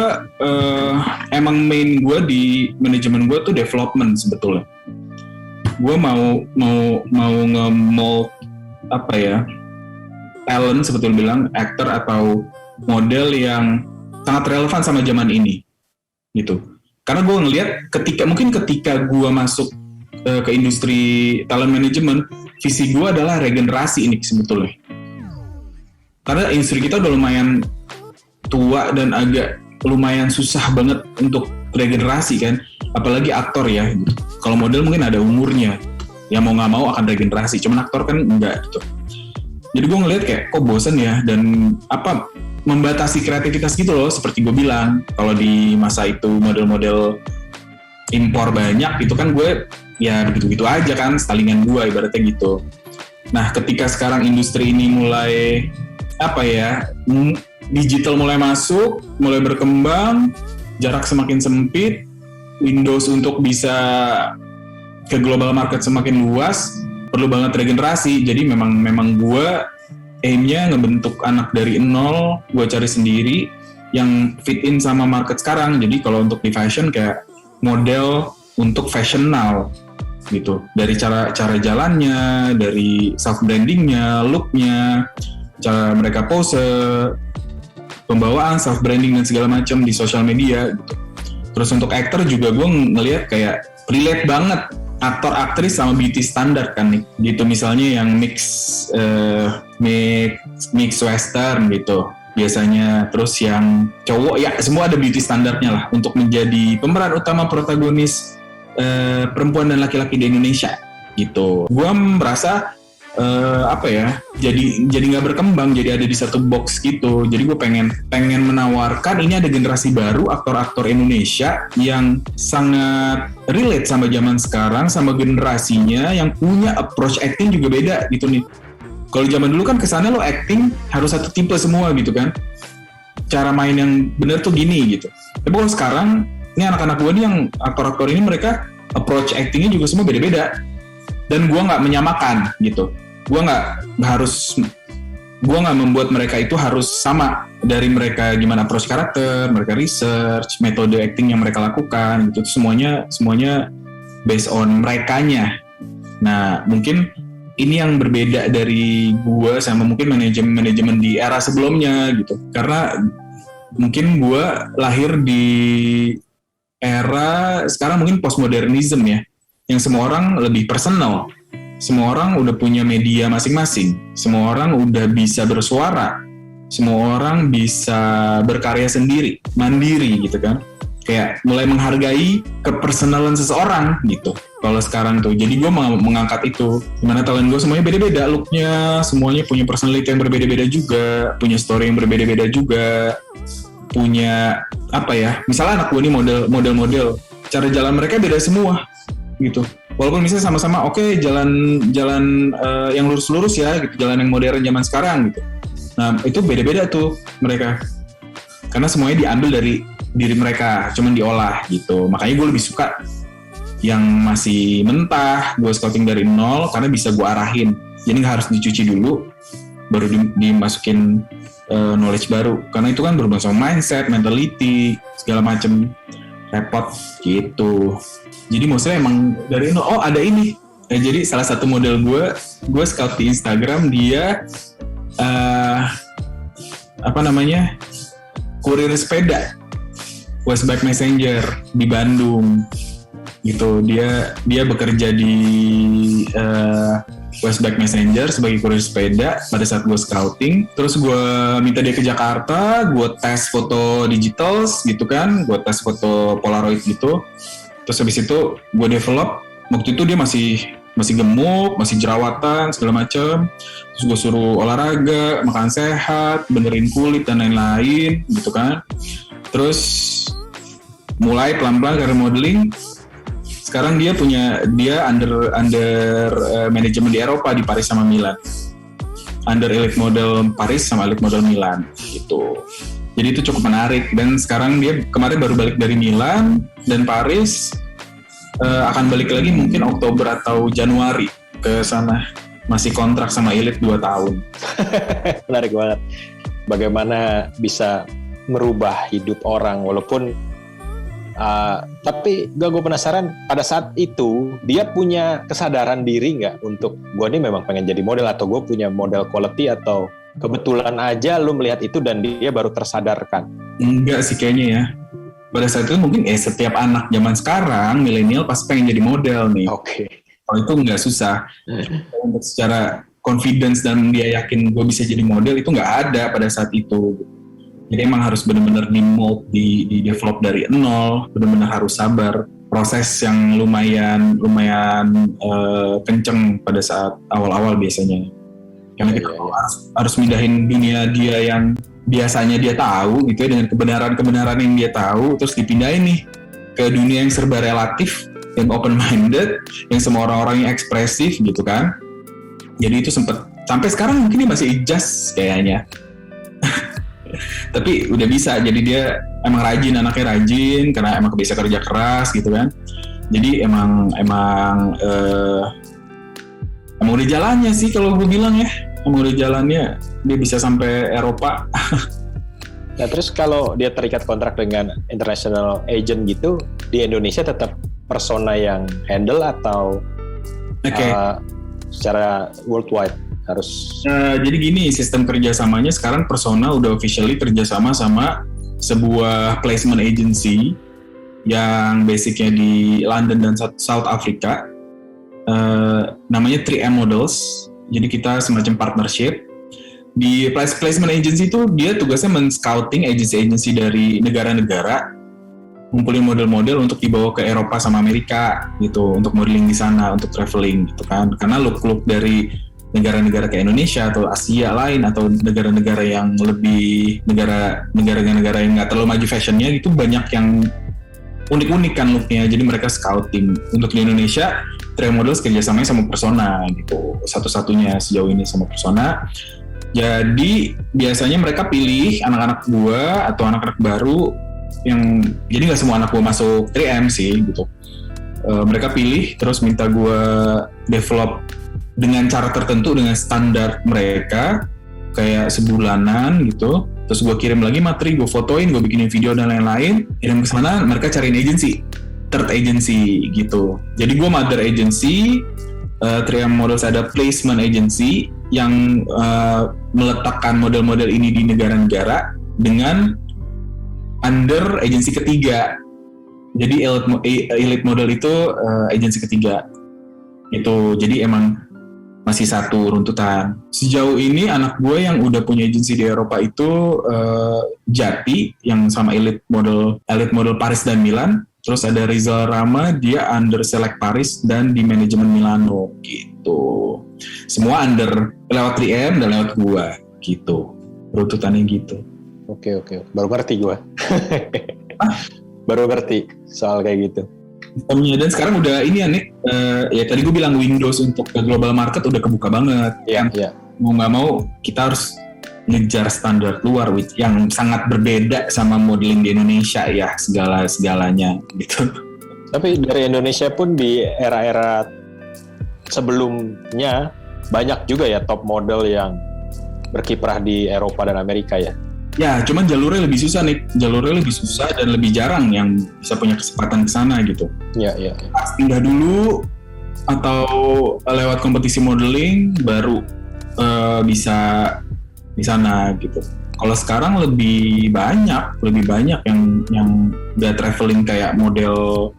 emang main gue di manajemen gue tuh development sebetulnya. Gue mau nge-mold talent sebetulnya bilang, aktor atau model yang sangat relevan sama zaman ini gitu. Karena gue ngelihat ketika gue masuk ke industri talent management, visi gue adalah regenerasi ini sebetulnya. Karena industri kita udah lumayan tua dan agak lumayan susah banget untuk regenerasi kan, apalagi aktor ya. Kalau model mungkin ada umurnya, ya mau nggak mau akan regenerasi. Cuman aktor kan enggak gitu. Jadi gue ngeliat kayak kok bosen ya, dan membatasi kreativitas gitu loh. Seperti gue bilang, kalau di masa itu model-model impor banyak itu kan gue ya begitu-begitu aja kan, stylingan gue ibaratnya gitu. Nah ketika sekarang industri ini mulai digital mulai masuk, mulai berkembang, jarak semakin sempit, Windows untuk bisa ke global market semakin luas, perlu banget regenerasi. Jadi memang gue aimnya ngebentuk anak dari nol, gue cari sendiri yang fit in sama market sekarang. Jadi kalau untuk di fashion kayak model untuk fashion now gitu, dari cara jalannya, dari self brandingnya, looknya, cara mereka pose, pembawaan, self branding dan segala macam di sosial media gitu. Terus untuk aktor juga gue ngelihat kayak relate banget aktor aktris sama beauty standard kan nih gitu, misalnya yang mix western gitu biasanya, terus yang cowok ya semua ada beauty standardnya lah untuk menjadi pemeran utama protagonis perempuan dan laki-laki di Indonesia gitu. Gue merasa jadi nggak berkembang, jadi ada di satu box gitu. Jadi gue pengen menawarkan ini ada generasi baru aktor-aktor Indonesia yang sangat relate sama zaman sekarang, sama generasinya, yang punya approach acting juga beda gitu nih. Kalau zaman dulu kan kesannya lo acting harus satu tipe semua gitu kan, cara main yang bener tuh gini gitu. Tapi kalau sekarang ini anak-anak gue nih yang aktor-aktor ini, mereka approach actingnya juga semua beda-beda. Dan gue nggak menyamakan gitu, gue nggak membuat mereka itu harus sama. Dari mereka gimana approach karakter, mereka research, metode acting yang mereka lakukan gitu, semuanya based on merekanya. Nah mungkin ini yang berbeda dari gue sama mungkin manajemen di era sebelumnya gitu, karena mungkin gue lahir di era sekarang mungkin postmodernism ya, yang semua orang lebih personal, semua orang udah punya media masing-masing, semua orang udah bisa bersuara, semua orang bisa berkarya sendiri, mandiri gitu kan, kayak mulai menghargai kepersonalan seseorang gitu kalau sekarang tuh. Jadi gue mengangkat itu, dimana talent gue semuanya beda-beda looknya, semuanya punya personality yang berbeda-beda juga, punya story yang berbeda-beda juga, punya misalnya anak gue nih model cara jalan mereka beda semua gitu. Walaupun misalnya sama-sama jalan yang lurus-lurus ya gitu, jalan yang modern zaman sekarang gitu. Nah itu beda-beda tuh mereka, karena semuanya diambil dari diri mereka, cuman diolah gitu. Makanya gue lebih suka yang masih mentah, gue scouting dari nol, karena bisa gue arahin. Jadi nggak harus dicuci dulu, baru dimasukin knowledge baru. Karena itu kan berhubungan sama mindset, mentality, segala macem, repot gitu. Jadi maksudnya emang dari nol, ada ini. Jadi salah satu model gue scout di Instagram, dia kurir sepeda, Westback Messenger di Bandung gitu. Dia bekerja di Westback Messenger sebagai kurir sepeda pada saat gue scouting. Terus gue minta dia ke Jakarta, gue tes foto digital gitu kan, gue tes foto Polaroid gitu. Terus habis itu gue develop. Waktu itu dia masih gemuk, masih jerawatan segala macam. Terus gue suruh olahraga, makan sehat, benerin kulit dan lain-lain gitu kan. Terus mulai pelan-pelan karir modeling. Sekarang dia under manajemen di Eropa, di Paris sama Milan. Under elite model Paris sama elite model Milan gitu. Jadi itu cukup menarik, dan sekarang dia kemarin baru balik dari Milan dan Paris, akan balik lagi mungkin Oktober atau Januari ke sana. Masih kontrak sama elite 2 tahun. Menarik banget. Bagaimana bisa merubah hidup orang, walaupun tapi gue penasaran pada saat itu dia punya kesadaran diri nggak untuk gue nih memang pengen jadi model, atau gue punya model quality, atau kebetulan aja lu melihat itu dan dia baru tersadarkan? Enggak sih kayaknya ya. Pada saat itu mungkin setiap anak zaman sekarang milenial pasti pengen jadi model nih. Oke. Kalau itu nggak susah. Untuk secara confidence dan dia yakin gue bisa jadi model itu nggak ada pada saat itu. Jadi emang harus benar-benar di-mold, di-develop dari nol, benar-benar harus sabar. Proses yang lumayan kenceng pada saat awal-awal biasanya. Karena kita harus mindahin dunia dia yang biasanya dia tahu gitu ya, dengan kebenaran-kebenaran yang dia tahu, terus dipindahin nih ke dunia yang serba relatif, yang open minded, yang semua orang-orang yang ekspresif gitu kan. Jadi itu sempet sampai sekarang mungkin dia masih adjust kayaknya. Tapi udah bisa, jadi dia emang rajin, anaknya rajin karena emang bisa kerja keras gitu kan. Jadi emang udah jalannya sih kalau gue bilang ya. Emang udah jalannya, dia bisa sampai Eropa. Nah terus kalau dia terikat kontrak dengan international agent gitu, di Indonesia tetap persona yang handle atau secara worldwide harus? Jadi gini, sistem kerjasamanya sekarang persona udah officially kerjasama sama sebuah placement agency yang basicnya di London dan South Africa. Namanya 3M Models. Jadi kita semacam partnership. Di placement agency itu dia tugasnya men-scouting agency-agency dari negara-negara, ngumpulin model-model untuk dibawa ke Eropa sama Amerika gitu, untuk modeling di sana, untuk traveling gitu kan. Karena look dari negara-negara kayak Indonesia atau Asia lain atau negara-negara yang lebih negara-negara yang nggak terlalu maju fashionnya itu banyak yang unik-unik kan looknya, jadi mereka scouting. Untuk di Indonesia, 3M Models kerjasamanya sama Persona gitu, satu-satunya sejauh ini sama Persona. Jadi biasanya mereka pilih anak-anak gua atau anak-anak baru yang, jadi nggak semua anak gua masuk 3M sih gitu. Mereka pilih terus minta gua develop dengan cara tertentu, dengan standar mereka, kayak sebulanan gitu. Terus gue kirim lagi materi, gue fotoin, gue bikinin video dan lain-lain, kirim ke sana, mereka cariin agency, third agency gitu. Jadi gue mother agency, 3M Models ada placement agency yang meletakkan model-model ini di negara-negara dengan under agency ketiga. Jadi elite model itu agency ketiga. Itu jadi emang masih satu runtutan. Sejauh ini anak gue yang udah punya agensi di Eropa itu Jati yang sama elite model Paris dan Milan. Terus ada Rizal Rama, dia under Select Paris dan di manajemen Milano gitu. Semua under lewat 3M dan lewat gue gitu. Runtutannya gitu. Oke. Baru ngerti gue. Baru ngerti soal kayak gitu. Dan sekarang udah ini ya Nick, ya tadi gue bilang Windows untuk ke global market udah kebuka banget. Iya. Mau nggak mau kita harus ngejar standar luar yang sangat berbeda sama modeling di Indonesia ya, segalanya gitu. Tapi dari Indonesia pun di era-era sebelumnya banyak juga ya top model yang berkiprah di Eropa dan Amerika ya. Ya, cuman jalurnya lebih susah nih. Jalurnya lebih susah dan lebih jarang yang bisa punya kesempatan ke sana gitu. Iya. Pas pindah dulu atau lewat kompetisi modeling baru bisa di sana gitu. Kalau sekarang lebih banyak yang udah traveling kayak model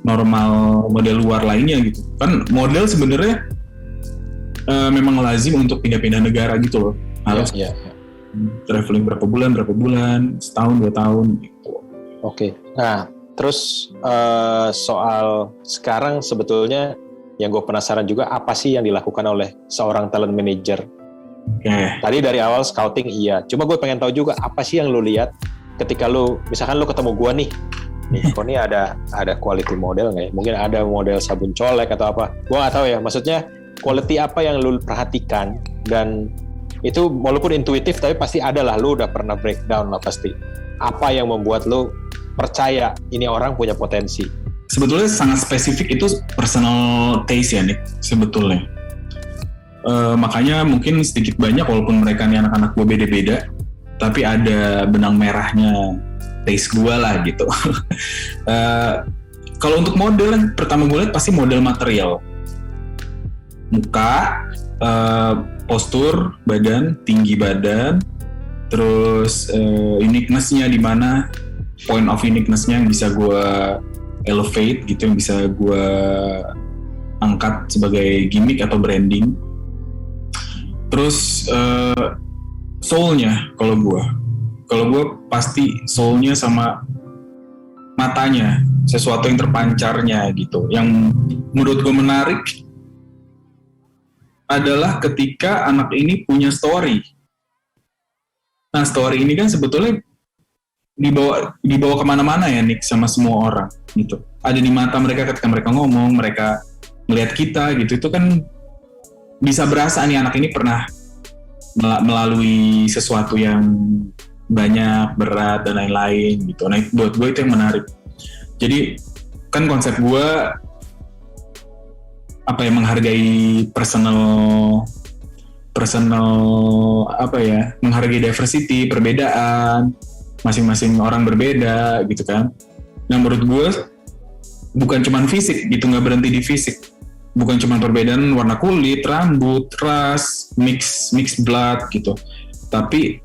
normal, model luar lainnya gitu. Kan model sebenarnya memang lazim untuk pindah-pindah negara gitu loh. Harus traveling berapa bulan, setahun, 2 tahun gitu. Oke. Nah, terus soal sekarang sebetulnya yang gue penasaran juga apa sih yang dilakukan oleh seorang talent manager? Tadi dari awal scouting iya. Cuma gue pengen tahu juga apa sih yang lu lihat ketika misalkan lu ketemu gue nih kok nih ada quality model nggak ya? Mungkin ada model sabun colek atau apa? Gue nggak tahu ya. Maksudnya quality apa yang lu perhatikan, dan itu walaupun intuitif tapi pasti ada lah, lu udah pernah breakdown lah pasti. Apa yang membuat lu percaya ini orang punya potensi? Sebetulnya sangat spesifik, itu personal taste ya Nick, sebetulnya. Makanya mungkin sedikit banyak walaupun mereka nih anak-anak gue beda-beda, tapi ada benang merahnya taste gue lah gitu. Kalau untuk model yang pertama gue lihat pasti model material. Muka, postur badan, tinggi badan, terus uniqueness-nya di mana, point of uniqueness-nya yang bisa gue elevate gitu, yang bisa gue angkat sebagai gimmick atau branding. Terus soul-nya kalau gue pasti soul-nya sama matanya, sesuatu yang terpancarnya gitu, yang menurut gue menarik. adalah ketika anak ini punya story. Nah, story ini kan sebetulnya dibawa kemana-mana ya, Nick, sama semua orang gitu. Ada di mata mereka ketika mereka ngomong, mereka melihat kita gitu. Itu kan bisa berasa nih anak ini pernah melalui sesuatu yang banyak, berat, dan lain-lain gitu. Nah, buat gue itu yang menarik. Jadi kan konsep gue menghargai personal menghargai diversity, perbedaan, masing-masing orang berbeda gitu kan. Nah, menurut gue bukan cuma fisik gitu, nggak berhenti di fisik, bukan cuma perbedaan warna kulit, rambut, ras, mix blood gitu, tapi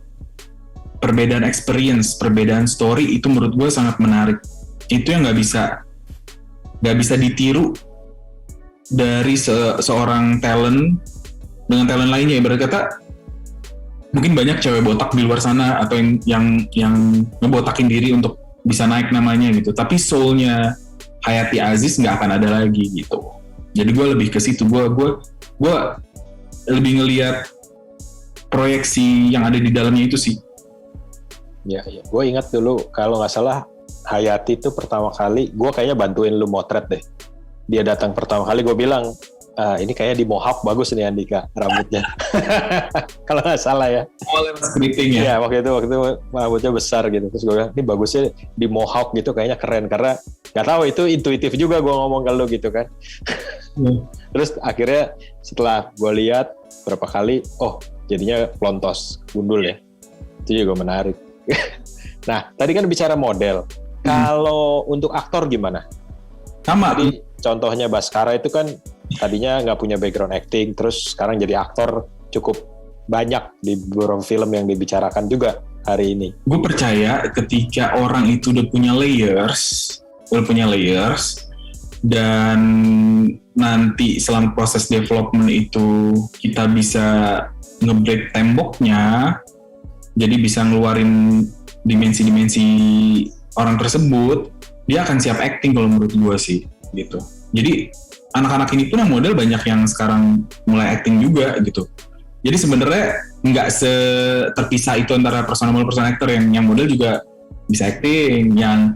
perbedaan experience, perbedaan story itu menurut gue sangat menarik. Itu yang nggak bisa ditiru dari seorang talent dengan talent lainnya. Ibarat kata mungkin banyak cewek botak di luar sana atau yang ngebotakin diri untuk bisa naik namanya gitu, tapi soulnya Hayati Aziz nggak akan ada lagi gitu. Jadi gue lebih ke situ, gue lebih ngelihat proyeksi yang ada di dalamnya itu sih. Ya, gue ingat dulu kalau nggak salah Hayati itu pertama kali, gue kayaknya bantuin lu motret deh. Dia datang pertama kali, gue bilang, ini kayaknya di mohawk bagus nih Andika rambutnya. Kalau nggak salah ya. Scripting ya. Iya, waktu itu rambutnya besar gitu. Terus gue bilang, ini bagusnya di mohawk gitu, kayaknya keren. Karena nggak tahu, itu intuitif juga gue ngomong ke lu gitu kan. Terus akhirnya setelah gue lihat berapa kali, oh jadinya pelontos, gundul ya. Itu juga menarik. Nah, tadi kan bicara model. Kalau untuk aktor gimana? Sama. Jadi contohnya Baskara itu kan tadinya nggak punya background acting, terus sekarang jadi aktor cukup banyak di beberapa film yang dibicarakan juga hari ini. Gue percaya ketika orang itu udah punya layers, dan nanti selama proses development itu kita bisa nge-break temboknya, jadi bisa ngeluarin dimensi-dimensi orang tersebut, dia akan siap acting kalau menurut gue sih gitu. Jadi anak-anak ini pun yang model banyak yang sekarang mulai acting juga gitu. Jadi sebenarnya nggak terpisah itu antara personal model, personal actor. Yang model juga bisa acting, yang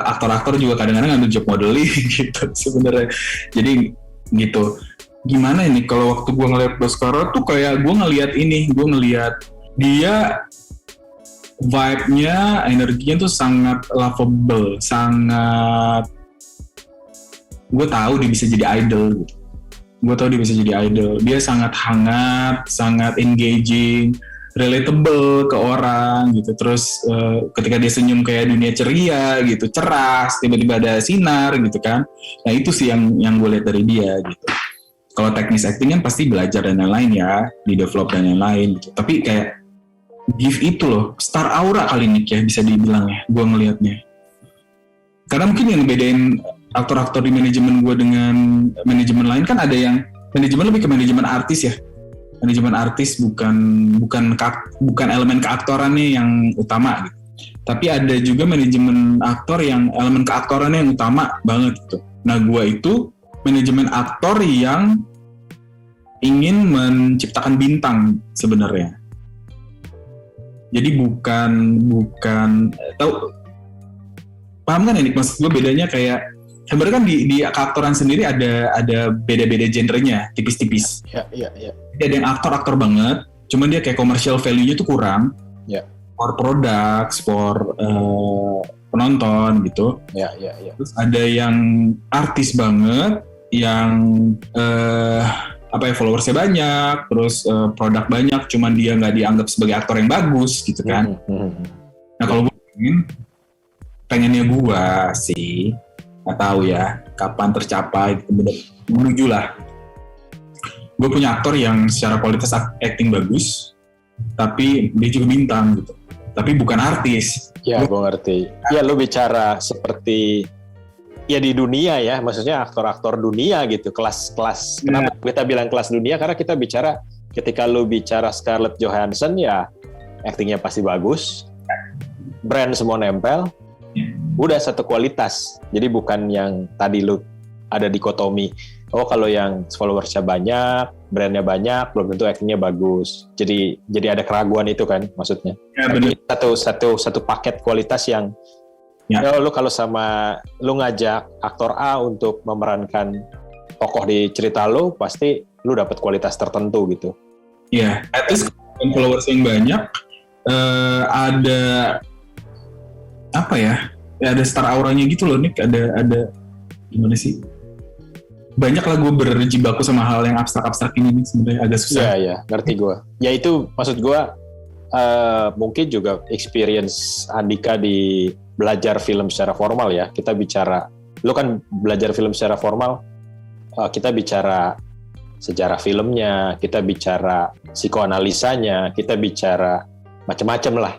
aktor-aktor juga kadang-kadang ngambil job modeling gitu sebenarnya. Jadi gitu. Gimana ini kalau waktu gue ngeliat Baskara tuh kayak gue ngeliat dia vibe-nya, energinya tuh sangat lovable, sangat, gue tahu dia bisa jadi idol gitu. Dia sangat hangat, sangat engaging, relatable ke orang gitu. Terus ketika dia senyum kayak dunia ceria gitu, cerah, tiba-tiba ada sinar gitu kan. Nah itu sih yang gue lihat dari dia gitu. Kalau teknis acting kan pasti belajar dan lain-lain ya, di develop dan lain-lain gitu. Tapi kayak gift itu loh, star aura kali ini ya bisa dibilang ya, gue ngelihatnya. Karena mungkin yang bedain aktor-aktor di manajemen gue dengan manajemen lain kan ada yang manajemen lebih ke manajemen artis ya. Manajemen artis bukan elemen keaktorannya yang utama gitu. Tapi ada juga manajemen aktor yang elemen keaktorannya yang utama banget gitu. Nah gue itu manajemen aktor yang ingin menciptakan bintang sebenarnya. Jadi bukan tahu paham kan ini maksud gue bedanya kayak sebenarnya kan di aktoran sendiri ada beda-beda genrenya tipis-tipis. Iya. Jadi ada yang aktor banget, cuman dia kayak commercial value-nya tuh kurang. Iya. For products, for penonton gitu. Iya. Terus ada yang artis banget, yang followersnya banyak, terus produk banyak, cuman dia nggak dianggap sebagai aktor yang bagus gitu kan. Nah kalau gue pengennya gue sih nggak tahu ya kapan tercapai menuju lah. Gue punya aktor yang secara kualitas acting bagus, tapi dia juga bintang gitu. Tapi bukan artis. Ya gue ngerti. Ya lu bicara seperti ya di dunia ya, maksudnya aktor-aktor dunia gitu, kelas-kelas. Kenapa kita bilang kelas dunia? Karena kita bicara, ketika lu bicara Scarlett Johansson ya actingnya pasti bagus, brand semua nempel, udah satu kualitas. Jadi bukan yang tadi lu ada dikotomi oh kalau yang followersnya banyak, brandnya banyak, belum tentu actingnya bagus. Jadi ada keraguan itu kan maksudnya. Ya, benar. Satu paket kualitas yang lu kalau lu ngajak aktor A untuk memerankan tokoh di cerita lu, pasti lu dapat kualitas tertentu gitu. Iya, at least followers yang banyak, ada apa ya? Ya ada star auranya gitu loh, Nick. Ada gimana sih? Banyak lah gue berjibaku sama hal yang abstrak-abstrak ini nih, sebenarnya agak susah. Iya, ngerti gue. Ya itu maksud gue, mungkin juga experience Andika di belajar film secara formal ya. Kita bicara, lu kan belajar film secara formal, kita bicara sejarah filmnya, kita bicara psikoanalisanya, kita bicara macam-macam lah,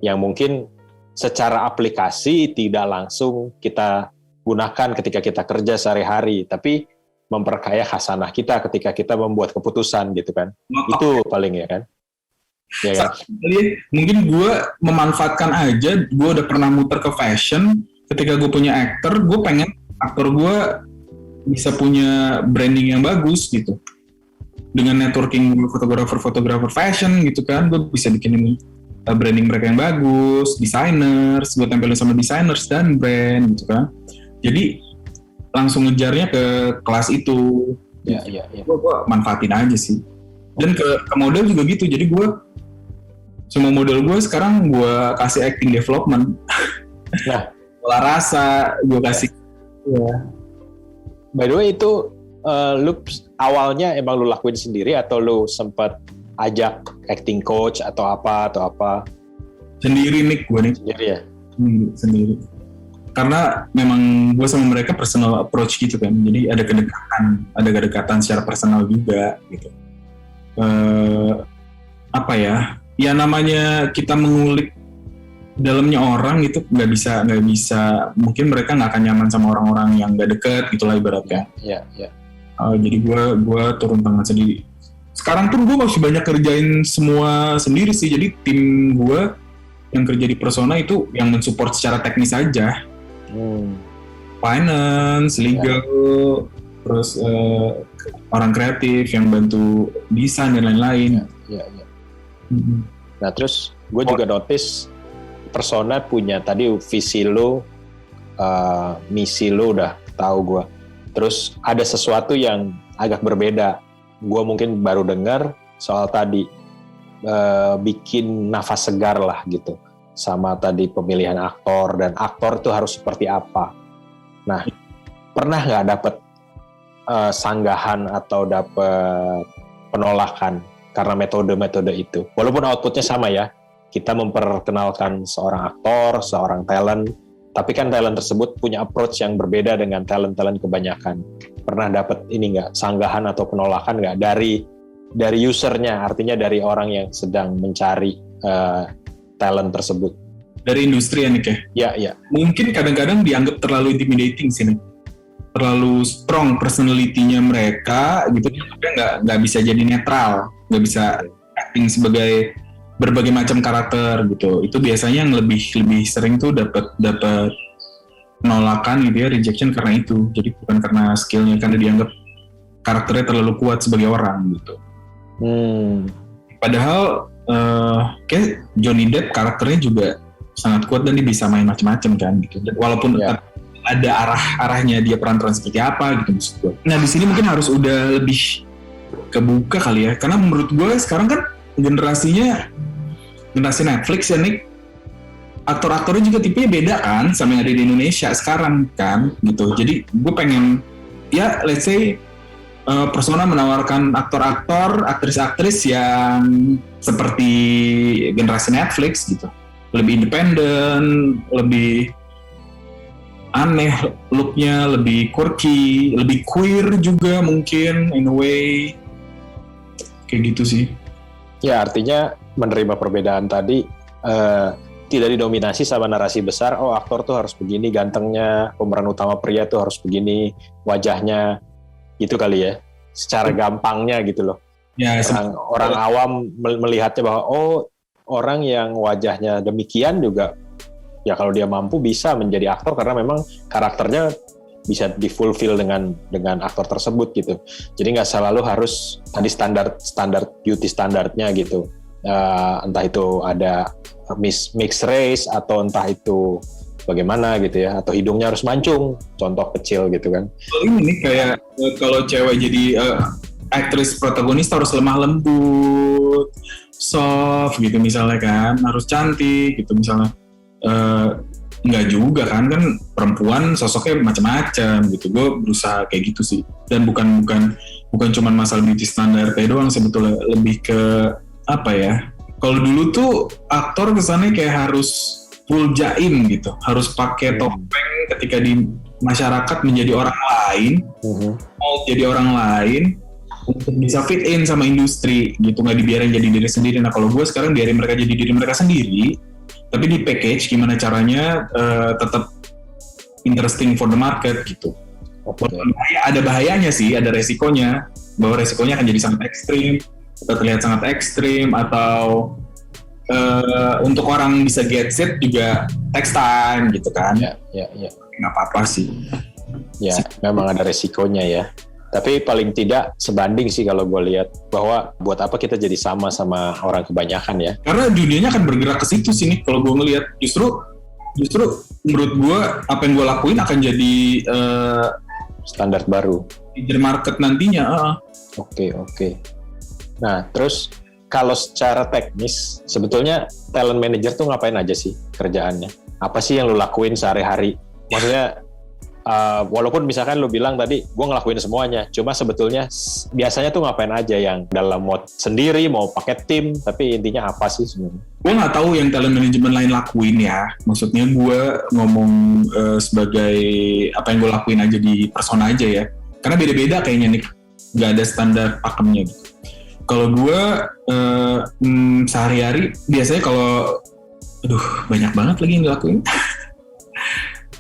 yang mungkin secara aplikasi tidak langsung kita gunakan ketika kita kerja sehari-hari, tapi memperkaya khasanah kita ketika kita membuat keputusan gitu kan. Itu paling ya kan. Ya kan? Mungkin gue memanfaatkan aja, gue udah pernah muter ke fashion, ketika gue punya aktor, gue pengen aktor gue bisa punya branding yang bagus gitu. Dengan networking fotografer fashion gitu kan, gue bisa bikin branding mereka yang bagus, designers, gue tempelin sama designers dan brand gitu kan. Jadi langsung ngejarnya ke kelas itu. Ya. Gue manfaatin aja sih. Dan ke model juga gitu. Jadi gue semua model gue sekarang gue kasih acting development. Nah, pola rasa gue kasih. Ya. By the way itu lu awalnya emang lu lakuin sendiri atau lu sempat ajak acting coach atau apa? Sendiri nih gue nih. Sendiri ya? Sendiri. Karena memang gue sama mereka personal approach gitu kan. Jadi ada kedekatan secara personal juga gitu. Apa ya? Ya namanya kita mengulik dalamnya orang itu nggak bisa. Mungkin mereka nggak akan nyaman sama orang-orang yang nggak deket gitulah ibaratnya. Iya. Jadi gue turun tangan sendiri. Sekarang pun gue masih banyak kerjain semua sendiri sih. Jadi tim gue yang kerja di Persona itu yang mensupport secara teknis aja. Finance, legal, terus orang kreatif yang bantu desain dan lain-lain. Iya. Nah terus gue juga notice Persona punya tadi visi lo, misi lo udah tahu gue. Terus ada sesuatu yang agak berbeda. Gue mungkin baru dengar soal tadi bikin nafas segar lah gitu. Sama tadi pemilihan aktor dan aktor itu harus seperti apa. Nah, pernah nggak dapet sanggahan atau dapet penolakan karena metode-metode itu? Walaupun outputnya sama ya, kita memperkenalkan seorang aktor, seorang talent, tapi kan talent tersebut punya approach yang berbeda dengan talent-talent kebanyakan. Pernah dapet ini nggak, sanggahan atau penolakan nggak dari usernya, artinya dari orang yang sedang mencari talent tersebut? Dari industri ya Nick ya? Iya. Mungkin kadang-kadang dianggap terlalu intimidating sih Nick. Terlalu strong personality-nya mereka gitu, tapi nggak bisa jadi netral, nggak bisa acting sebagai berbagai macam karakter gitu. Itu biasanya yang lebih sering tuh dapat penolakan gitu ya, rejection karena itu. Jadi bukan karena skillnya, karena dianggap karakternya terlalu kuat sebagai orang gitu. Padahal kayak Johnny Depp karakternya juga sangat kuat dan dia bisa main macam-macam kan gitu. Dan walaupun ada arahnya dia peran-peran seperti apa gitu maksud gue. Nah di sini mungkin harus udah lebih kebuka kali ya, karena menurut gue sekarang kan generasi Netflix ya Nick, aktor-aktornya juga tipenya beda kan sama yang ada di Indonesia sekarang kan gitu. Jadi gue pengen ya let's say Persona menawarkan aktor-aktor, aktris-aktris yang seperti generasi Netflix gitu. Lebih independen, lebih aneh looknya, lebih quirky, lebih queer juga mungkin in a way. Kayak gitu sih. Ya artinya menerima perbedaan tadi, tidak didominasi sama narasi besar, oh aktor tuh harus begini gantengnya, pemeran utama pria tuh harus begini wajahnya, gitu kali ya, secara gampangnya gitu loh. Ya, orang awam melihatnya bahwa oh orang yang wajahnya demikian juga, ya kalau dia mampu bisa menjadi aktor karena memang karakternya bisa difulfill dengan aktor tersebut gitu. Jadi nggak selalu harus tadi standar beauty standarnya gitu. Entah itu ada mixed race atau entah itu bagaimana gitu ya, atau hidungnya harus mancung, contoh kecil gitu kan. Ini nih kayak kalau cewek jadi aktris protagonis harus lemah lembut, soft gitu misalnya kan, harus cantik gitu misalnya. Enggak juga kan perempuan sosoknya macam-macam gitu. Gue berusaha kayak gitu sih. Dan bukan cuma masalah beauty standar kayak doang sebetulnya, lebih ke apa ya? Kalau dulu tuh aktor kesannya kayak harus full jaim gitu, harus pakai topeng ketika di masyarakat menjadi orang lain, mau jadi orang lain untuk bisa fit in sama industri gitu, nggak dibiarin jadi diri sendiri. Nah kalau gue sekarang biarin mereka jadi diri mereka sendiri, tapi di package gimana caranya tetap interesting for the market gitu. Ada bahayanya sih, ada resikonya, bahwa resikonya akan jadi sangat ekstrim, atau terlihat sangat ekstrim, atau untuk orang bisa get set juga takes time gitu kan. Ya. Nggak apa-apa sih. Ya, memang ada resikonya ya. Tapi paling tidak sebanding sih kalau gue lihat, bahwa buat apa kita jadi sama orang kebanyakan ya. Karena dunianya akan bergerak ke situ sih nih. Kalau gue ngelihat justru menurut gue apa yang gue lakuin akan jadi standar baru di market nantinya. Oke. Nah terus kalau secara teknis sebetulnya talent manager tuh ngapain aja sih kerjaannya? Apa sih yang lu lakuin sehari-hari? Maksudnya walaupun misalkan lu bilang tadi gue ngelakuin semuanya, cuma sebetulnya biasanya tuh ngapain aja yang dalam mode sendiri, mau pakai tim, tapi intinya apa sih sebenarnya? Gue nggak tahu yang talent management lain lakuin ya. Maksudnya gue ngomong sebagai apa yang gue lakuin aja di persona aja ya. Karena beda-beda kayaknya nih, nggak ada standar pakemnya gitu. Kalau gue sehari-hari biasanya kalau, banyak banget lagi yang dilakuin.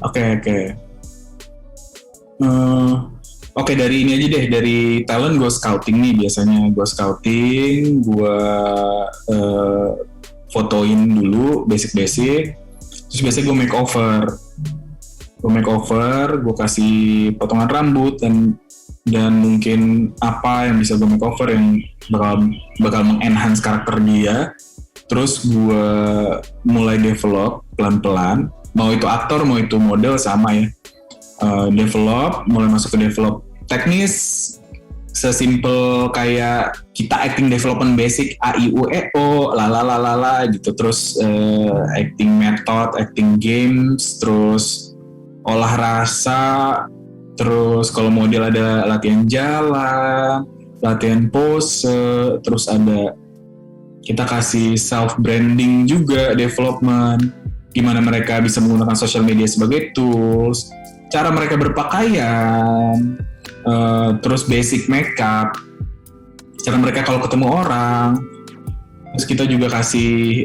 Oke, dari ini aja deh, dari talent gue scouting nih biasanya. Gue scouting, gue fotoin dulu basic-basic, terus biasanya gue makeover, gue kasih potongan rambut dan mungkin apa yang bisa gue makeover yang bakal mengenhance karakter dia. Terus gue mulai develop pelan-pelan, mau itu aktor mau itu model sama ya. Mulai masuk ke develop teknis, sesimpel kayak kita acting development basic A I U E O lalalala gitu. Terus acting method, acting games, terus olah rasa, terus kalau model ada latihan jalan, latihan pose, terus ada kita kasih self branding juga, development, gimana mereka bisa menggunakan social media sebagai tools, cara mereka berpakaian, terus basic makeup, cara mereka kalau ketemu orang. Terus kita juga kasih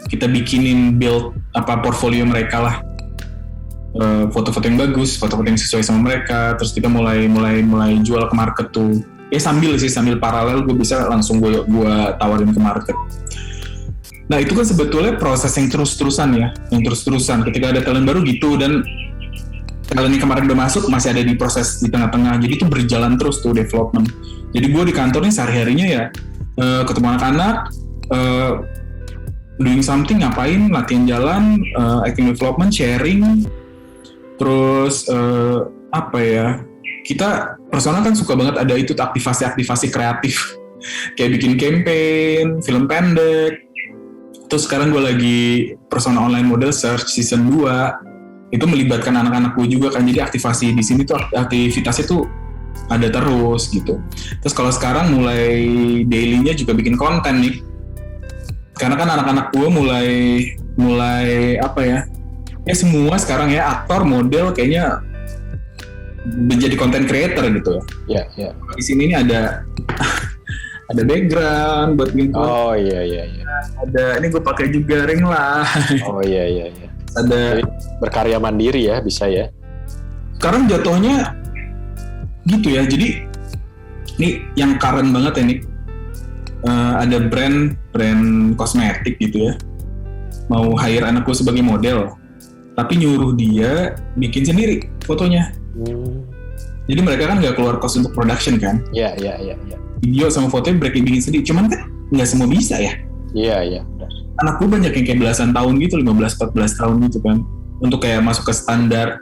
kita bikinin build portfolio mereka lah, foto-foto yang bagus, foto-foto yang sesuai sama mereka. Terus kita mulai jual ke market tuh. Sambil paralel gue bisa langsung gue tawarin ke market. Nah itu kan sebetulnya proses yang terus-terusan ya, ketika ada talent baru gitu, dan talent yang kemarin udah masuk masih ada di proses di tengah-tengah, jadi itu berjalan terus tuh development. Jadi gue di kantor nih sehari-harinya ya ketemu anak-anak, doing something, ngapain, latihan jalan, acting development, sharing, terus kita personal kan suka banget ada itu aktivasi kreatif kayak bikin campaign, film pendek. Terus sekarang gue lagi persona online model search season 2, itu melibatkan anak-anak gue juga kan, jadi aktivasi di sini tuh aktivitasnya tuh ada terus gitu. Terus kalau sekarang mulai daily-nya juga bikin konten nih, karena kan anak-anak gue mulai semua sekarang ya, aktor, model kayaknya menjadi content creator gitu ya. Di sini nih ada background buat bikin konten. Oh iya. Ada, ini gue pakai juga ring light. Oh iya. Ada. Jadi, berkarya mandiri ya, bisa ya. Sekarang jatuhnya gitu ya. Jadi ini yang current banget ya nih. Ada brand kosmetik gitu ya. Mau hire anakku sebagai model. tapi nyuruh dia bikin sendiri fotonya. Jadi mereka kan nggak keluar cost untuk production kan? Iya. Video sama fotonya mereka bikin sendiri. Cuman kan nggak semua bisa ya. Iya. Anak gue banyak yang kayak belasan tahun gitu, 15-14 tahun gitu kan. Untuk kayak masuk ke standar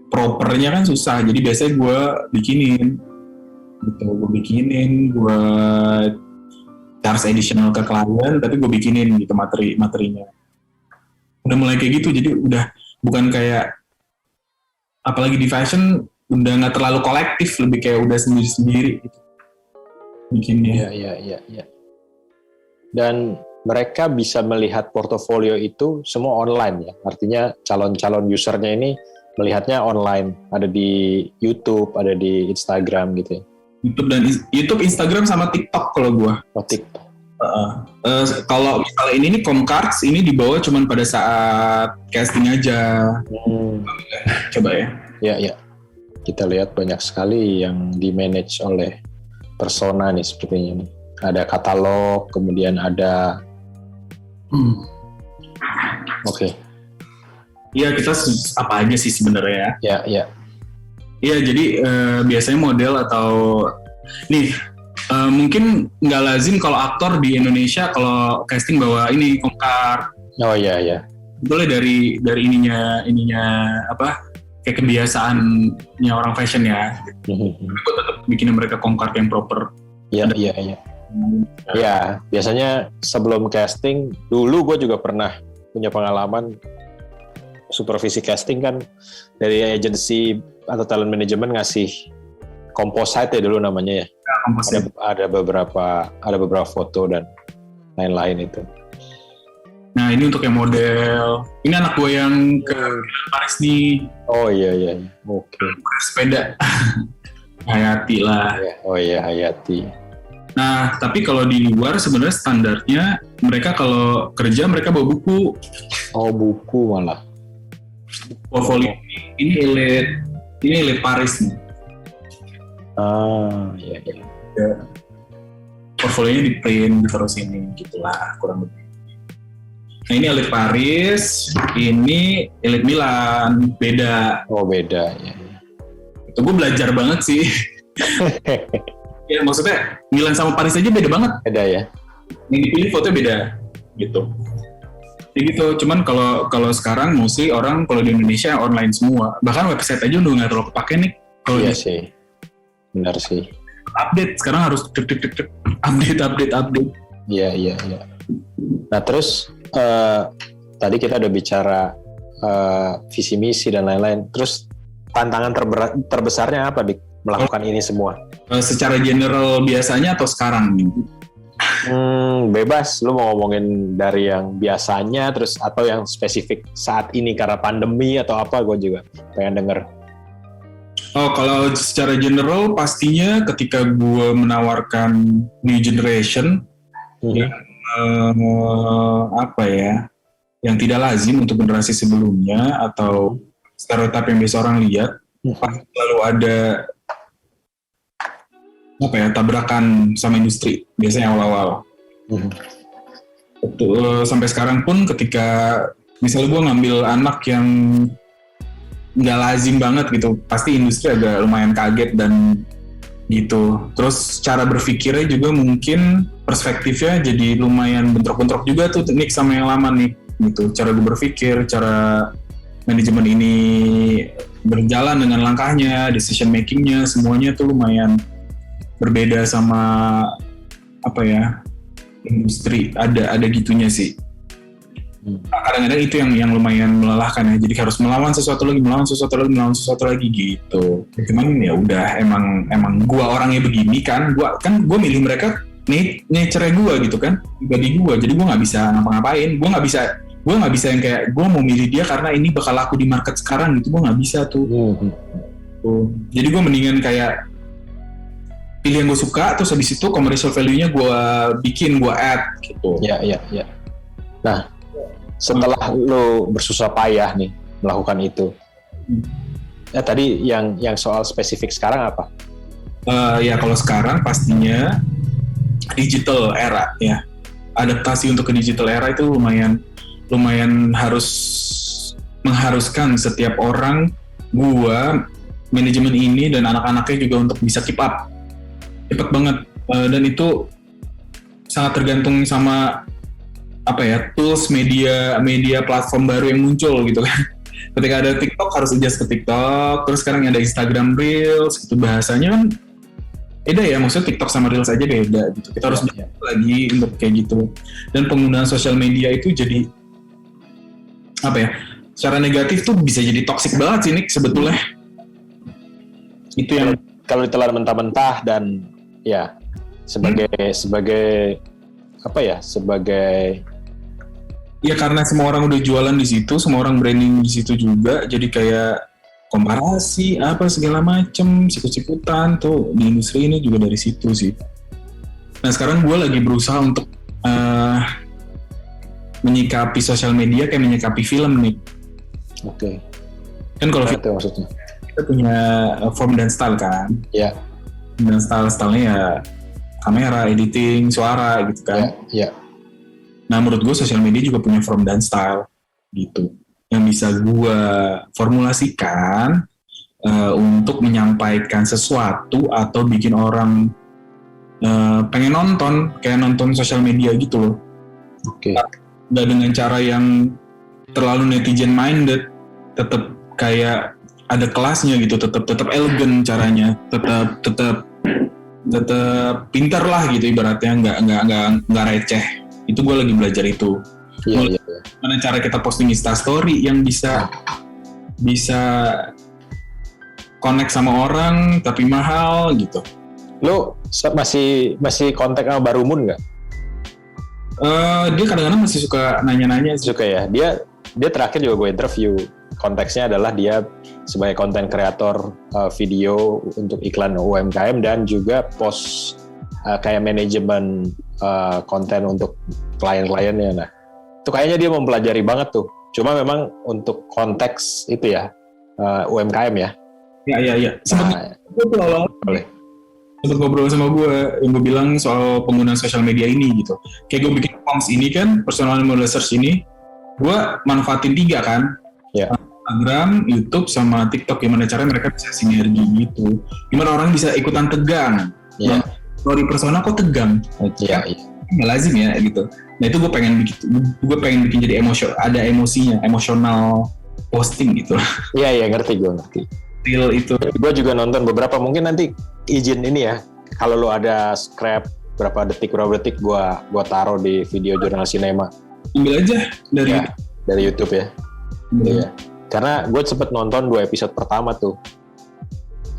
propernya kan susah. Jadi biasanya gue bikinin, gue charge additional ke klien, tapi gue bikinin gitu materinya. Udah mulai kayak gitu, jadi udah bukan kayak, apalagi di fashion udah nggak terlalu kolektif, lebih kayak udah sendiri-sendiri gitu bikinnya. Iya. Dan mereka bisa melihat portofolio itu semua online ya, artinya calon-calon usernya ini melihatnya online, ada di YouTube, ada di Instagram gitu ya. YouTube, Instagram sama TikTok kalau gua. Oh, TikTok. Kalau misalnya ini nih Comcards ini dibawa cuman pada saat casting aja. Coba ya. Ya. Kita lihat banyak sekali yang di-manage oleh persona nih sepertinya nih. Ada katalog, kemudian ada Oke. Iya, kita apa aja sih sebenarnya ya. Iya. Iya, jadi biasanya model atau nih mungkin nggak lazim kalau aktor di Indonesia kalau casting bawa ini Comcard. Oh iya. Boleh dari ininya apa kayak kebiasaannya orang fashion ya. Gue tetap bikin mereka Comcard yang proper. Iya. Ya, biasanya sebelum casting dulu gue juga pernah punya pengalaman supervisi casting kan dari agensi atau talent management ngasih composite ya dulu namanya ya. Ada beberapa foto dan lain-lain itu. Nah ini untuk yang model. Ini anak gue yang ke Paris nih. Oh iya. Oke. Sepeda. Hayati lah. Oh iya Hayati. Nah tapi kalau di luar sebenarnya standarnya mereka kalau kerja mereka bawa buku. Oh buku malah. Portfolio ini elite Paris nih. Iya. Portfolionya di print terus ini gitulah kurang lebih. Nah ini elite Paris, ini elite Milan, beda. Oh beda ya. Itu gue belajar banget sih. Ya maksudnya Milan sama Paris aja beda banget. Beda ya. Yang dipilih fotonya beda gitu. Jadi gitu. Cuman kalau sekarang mostly orang kalau di Indonesia online semua. Bahkan website aja udah nggak terlalu kepake nih. Iya sih. Benar sih. Update sekarang harus update. Iya. Nah terus tadi kita udah bicara visi misi dan lain-lain. Terus tantangan terbesarnya apa Dik melakukan ini semua? Secara general biasanya atau sekarang nih? Bebas. Lu mau ngomongin dari yang biasanya terus atau yang spesifik saat ini karena pandemi atau apa? Gue juga pengen denger. Oh, kalau secara general pastinya ketika gue menawarkan new generation yang tidak lazim untuk generasi sebelumnya atau stereotip yang biasa orang lihat, pasti selalu ada tabrakan sama industri biasanya awal-awal. Sampai sekarang pun ketika misalnya gue ngambil anak yang nggak lazim banget gitu, pasti industri agak lumayan kaget dan gitu. Terus cara berpikirnya juga mungkin perspektifnya jadi lumayan bentrok-bentrok juga tuh Nick sama yang lama nih gitu. Cara gue berpikir, cara manajemen ini berjalan dengan langkahnya, decision makingnya semuanya tuh lumayan berbeda sama industri ada gitunya sih. Kadang-kadang itu yang lumayan melelahkan ya. Jadi harus melawan sesuatu lagi gitu. Cuman ya udah emang gua orangnya begini kan. Gua milih mereka nature gua gitu kan. Pribadi gua. Jadi gua enggak bisa ngapa-ngapain. Gua enggak bisa yang kayak gua mau milih dia karena ini bakal laku di market sekarang gitu. Gua enggak bisa tuh. Jadi gua mendingan kayak pilih yang gue suka, terus habis itu commercial value-nya gue bikin, gue add gitu. Iya. Nah, setelah lo bersusah payah nih melakukan itu, ya tadi yang soal spesifik sekarang apa? Ya kalau sekarang pastinya digital era ya. Adaptasi untuk ke digital era itu lumayan harus mengharuskan setiap orang, gua, manajemen ini dan anak-anaknya juga untuk bisa keep up. Cepet banget. Dan itu sangat tergantung sama tools media platform baru yang muncul gitu kan. Ketika ada TikTok harus adjust ke TikTok, terus sekarang ada Instagram Reels, itu bahasanya kan beda ya, maksudnya TikTok sama Reels aja beda gitu. Kita harus belajar lagi untuk kayak gitu. Dan penggunaan sosial media itu jadi secara negatif tuh bisa jadi toxic banget sih Nick sebetulnya. Itu yang kalau ditelan mentah-mentah dan ya sebagai ya karena semua orang udah jualan di situ, semua orang branding di situ juga, jadi kayak komparasi segala macem, sikut-sikutan tuh di industri ini juga dari situ sih. Nah sekarang gue lagi berusaha untuk menyikapi sosial media kayak menyikapi film nih. Oke. Kan kalau itu maksudnya kita punya form dan style kan. Iya. Dan stylenya ya kamera, editing, suara gitu kan. Iya. Nah menurut gue sosial media juga punya form dan style gitu yang bisa gue formulasikan untuk menyampaikan sesuatu atau bikin orang pengen nonton kayak nonton sosial media gitu loh. Oke. Nggak dengan cara yang terlalu netizen minded, tetap kayak ada kelasnya gitu, tetap elegan caranya, tetap pintar lah gitu ibaratnya, nggak receh. Itu gue lagi belajar itu. Iya. Mana cara kita posting Instastory yang bisa connect sama orang tapi mahal gitu. Lo masih kontak sama Barumun nggak? Dia kadang-kadang masih suka nanya-nanya. Suka ya. Dia terakhir juga gue interview. Konteksnya adalah dia sebagai konten kreator video untuk iklan UMKM dan juga post kayak manajemen konten untuk klien-kliennya. Nah, itu kayaknya dia mempelajari banget tuh. Cuma memang untuk konteks itu ya UMKM ya. Iya. Sempat ngobrol sama gue yang gue bilang soal penggunaan sosial media ini gitu. Kayak gue bikin forms ini kan, personal model search ini, gue manfaatin 3 kan. Ya. Instagram, YouTube, sama TikTok. Gimana caranya mereka bisa sinergi gitu. Gimana orang bisa ikutan tegang. Ya. Story persona kok tegang. Iya. Nggak lazim ya gitu. Nah itu gue pengen bikin jadi ada emosinya, emosional posting gitu. Iya ngerti. Real itu. Gue juga nonton beberapa, mungkin nanti izin ini ya. Kalau lo ada scrap berapa detik gue taruh di video jurnal sinema. Ambil aja dari YouTube ya. Iya. Karena gue sempet nonton 2 episode pertama tuh.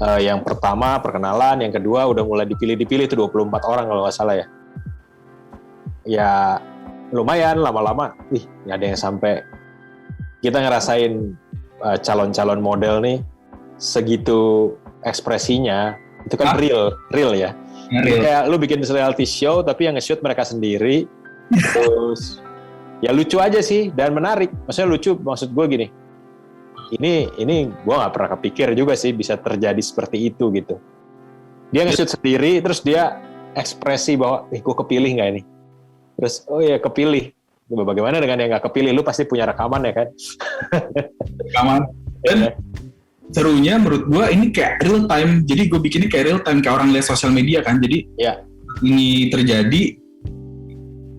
Yang pertama perkenalan, yang kedua udah mulai dipilih tuh 24 orang kalau nggak salah ya. Ya lumayan lama-lama, nggak ada yang sampai. Kita ngerasain calon-calon model nih segitu ekspresinya, itu kan real ya. Real. Kayak lu bikin reality show tapi yang nge-shoot mereka sendiri, terus ya lucu aja sih dan menarik. Maksudnya lucu, maksud gue gini. Ini gue nggak pernah kepikir juga sih bisa terjadi seperti itu gitu. Dia nge-shoot sendiri, terus dia ekspresi bahwa, gue kepilih nggak ini? Terus, oh iya kepilih. Bagaimana dengan yang nggak kepilih? Lu pasti punya rekaman ya kan? Rekaman. Dan serunya menurut gue ini kayak real time. Jadi gue bikinnya kayak real time, kayak orang lihat sosial media kan. Jadi ini terjadi,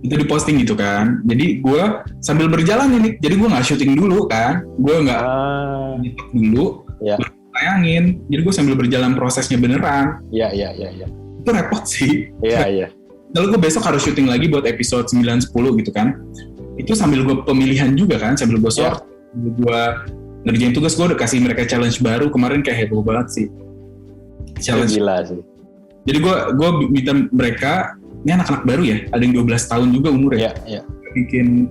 itu diposting gitu kan. Jadi gue sambil berjalan ini, jadi gue nggak syuting dulu kan. Gue nggak nyetok dulu, tayangin. Jadi gue sambil berjalan prosesnya beneran. Iya. Itu repot sih. Iya. Lalu gue besok harus syuting lagi buat episode 9-10 gitu kan. Itu sambil gue pemilihan juga kan, sambil gue sort. Gue ngerjain tugas, gue udah kasih mereka challenge baru. Kemarin kayak heboh banget sih. Challenge. Gila sih. Jadi gue minta mereka, ini anak-anak baru ya, ada yang 12 tahun juga umurnya. Iya. Bikin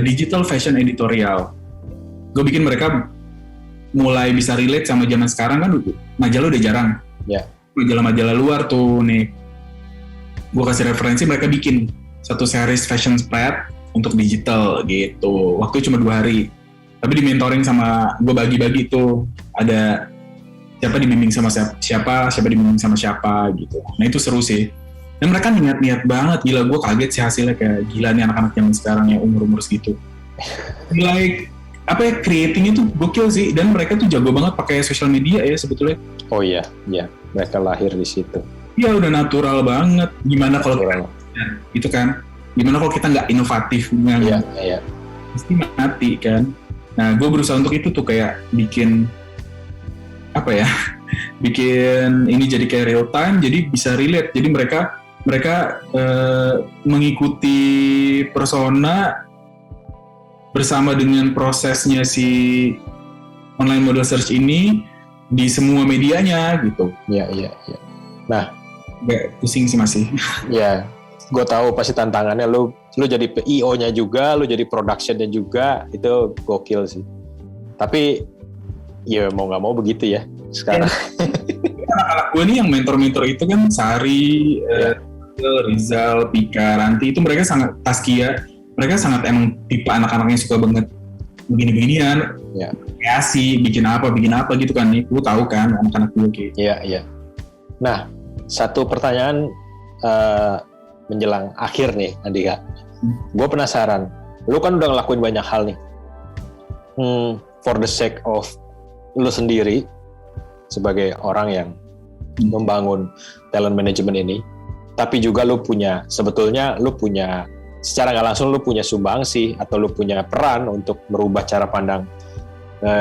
digital fashion editorial. Gue bikin mereka mulai bisa relate sama zaman sekarang kan, majalah udah jarang. Iya. Majalah-majalah luar tuh nih. Gue kasih referensi, mereka bikin satu series fashion spread untuk digital gitu. Waktu cuma 2 hari. Tapi di-mentoring sama, gue bagi-bagi tuh. Ada siapa dibimbing sama siapa dibimbing sama siapa gitu. Nah itu seru sih. Dan mereka niat banget, gila gue kaget sih hasilnya, kayak gila nih anak-anak zaman sekarang yang umur-umur segitu. Like apa ya, creating itu gokil sih, dan mereka tuh jago banget pakai sosial media ya sebetulnya. Oh iya, mereka lahir di situ. Iya, udah natural banget. Gimana kalau kita, itu kan, gimana kalau kita nggak inovatif, Iya. pasti mati kan. Nah, gue berusaha untuk itu tuh, kayak bikin apa ya, bikin ini jadi kayak real time, jadi bisa relate. Jadi mereka mengikuti persona bersama dengan prosesnya si online model search ini di semua medianya gitu. Iya. Nah, gak pusing sih masih. ya, gue tahu pasti tantangannya lu jadi PIO-nya juga, lu jadi production-nya juga, itu gokil sih. Tapi ya mau nggak mau begitu ya sekarang. Anak-anak gue nih yang mentor-mentor itu kan Sari, Rizal, Pika, Ranti, itu mereka sangat Taskia. Mereka sangat emang tipe anak-anaknya suka banget begini-beginian, kreasi, bikin apa gitu kan nih. Gue tahu kan anak-anak gue kayak. Iya. Nah, satu pertanyaan menjelang akhir nih, Andika. Gue penasaran, lu kan udah ngelakuin banyak hal nih. For the sake of lu sendiri sebagai orang yang membangun talent management ini, tapi juga sebetulnya lu punya secara nggak langsung lu punya sumbangsi atau lu punya peran untuk merubah cara pandang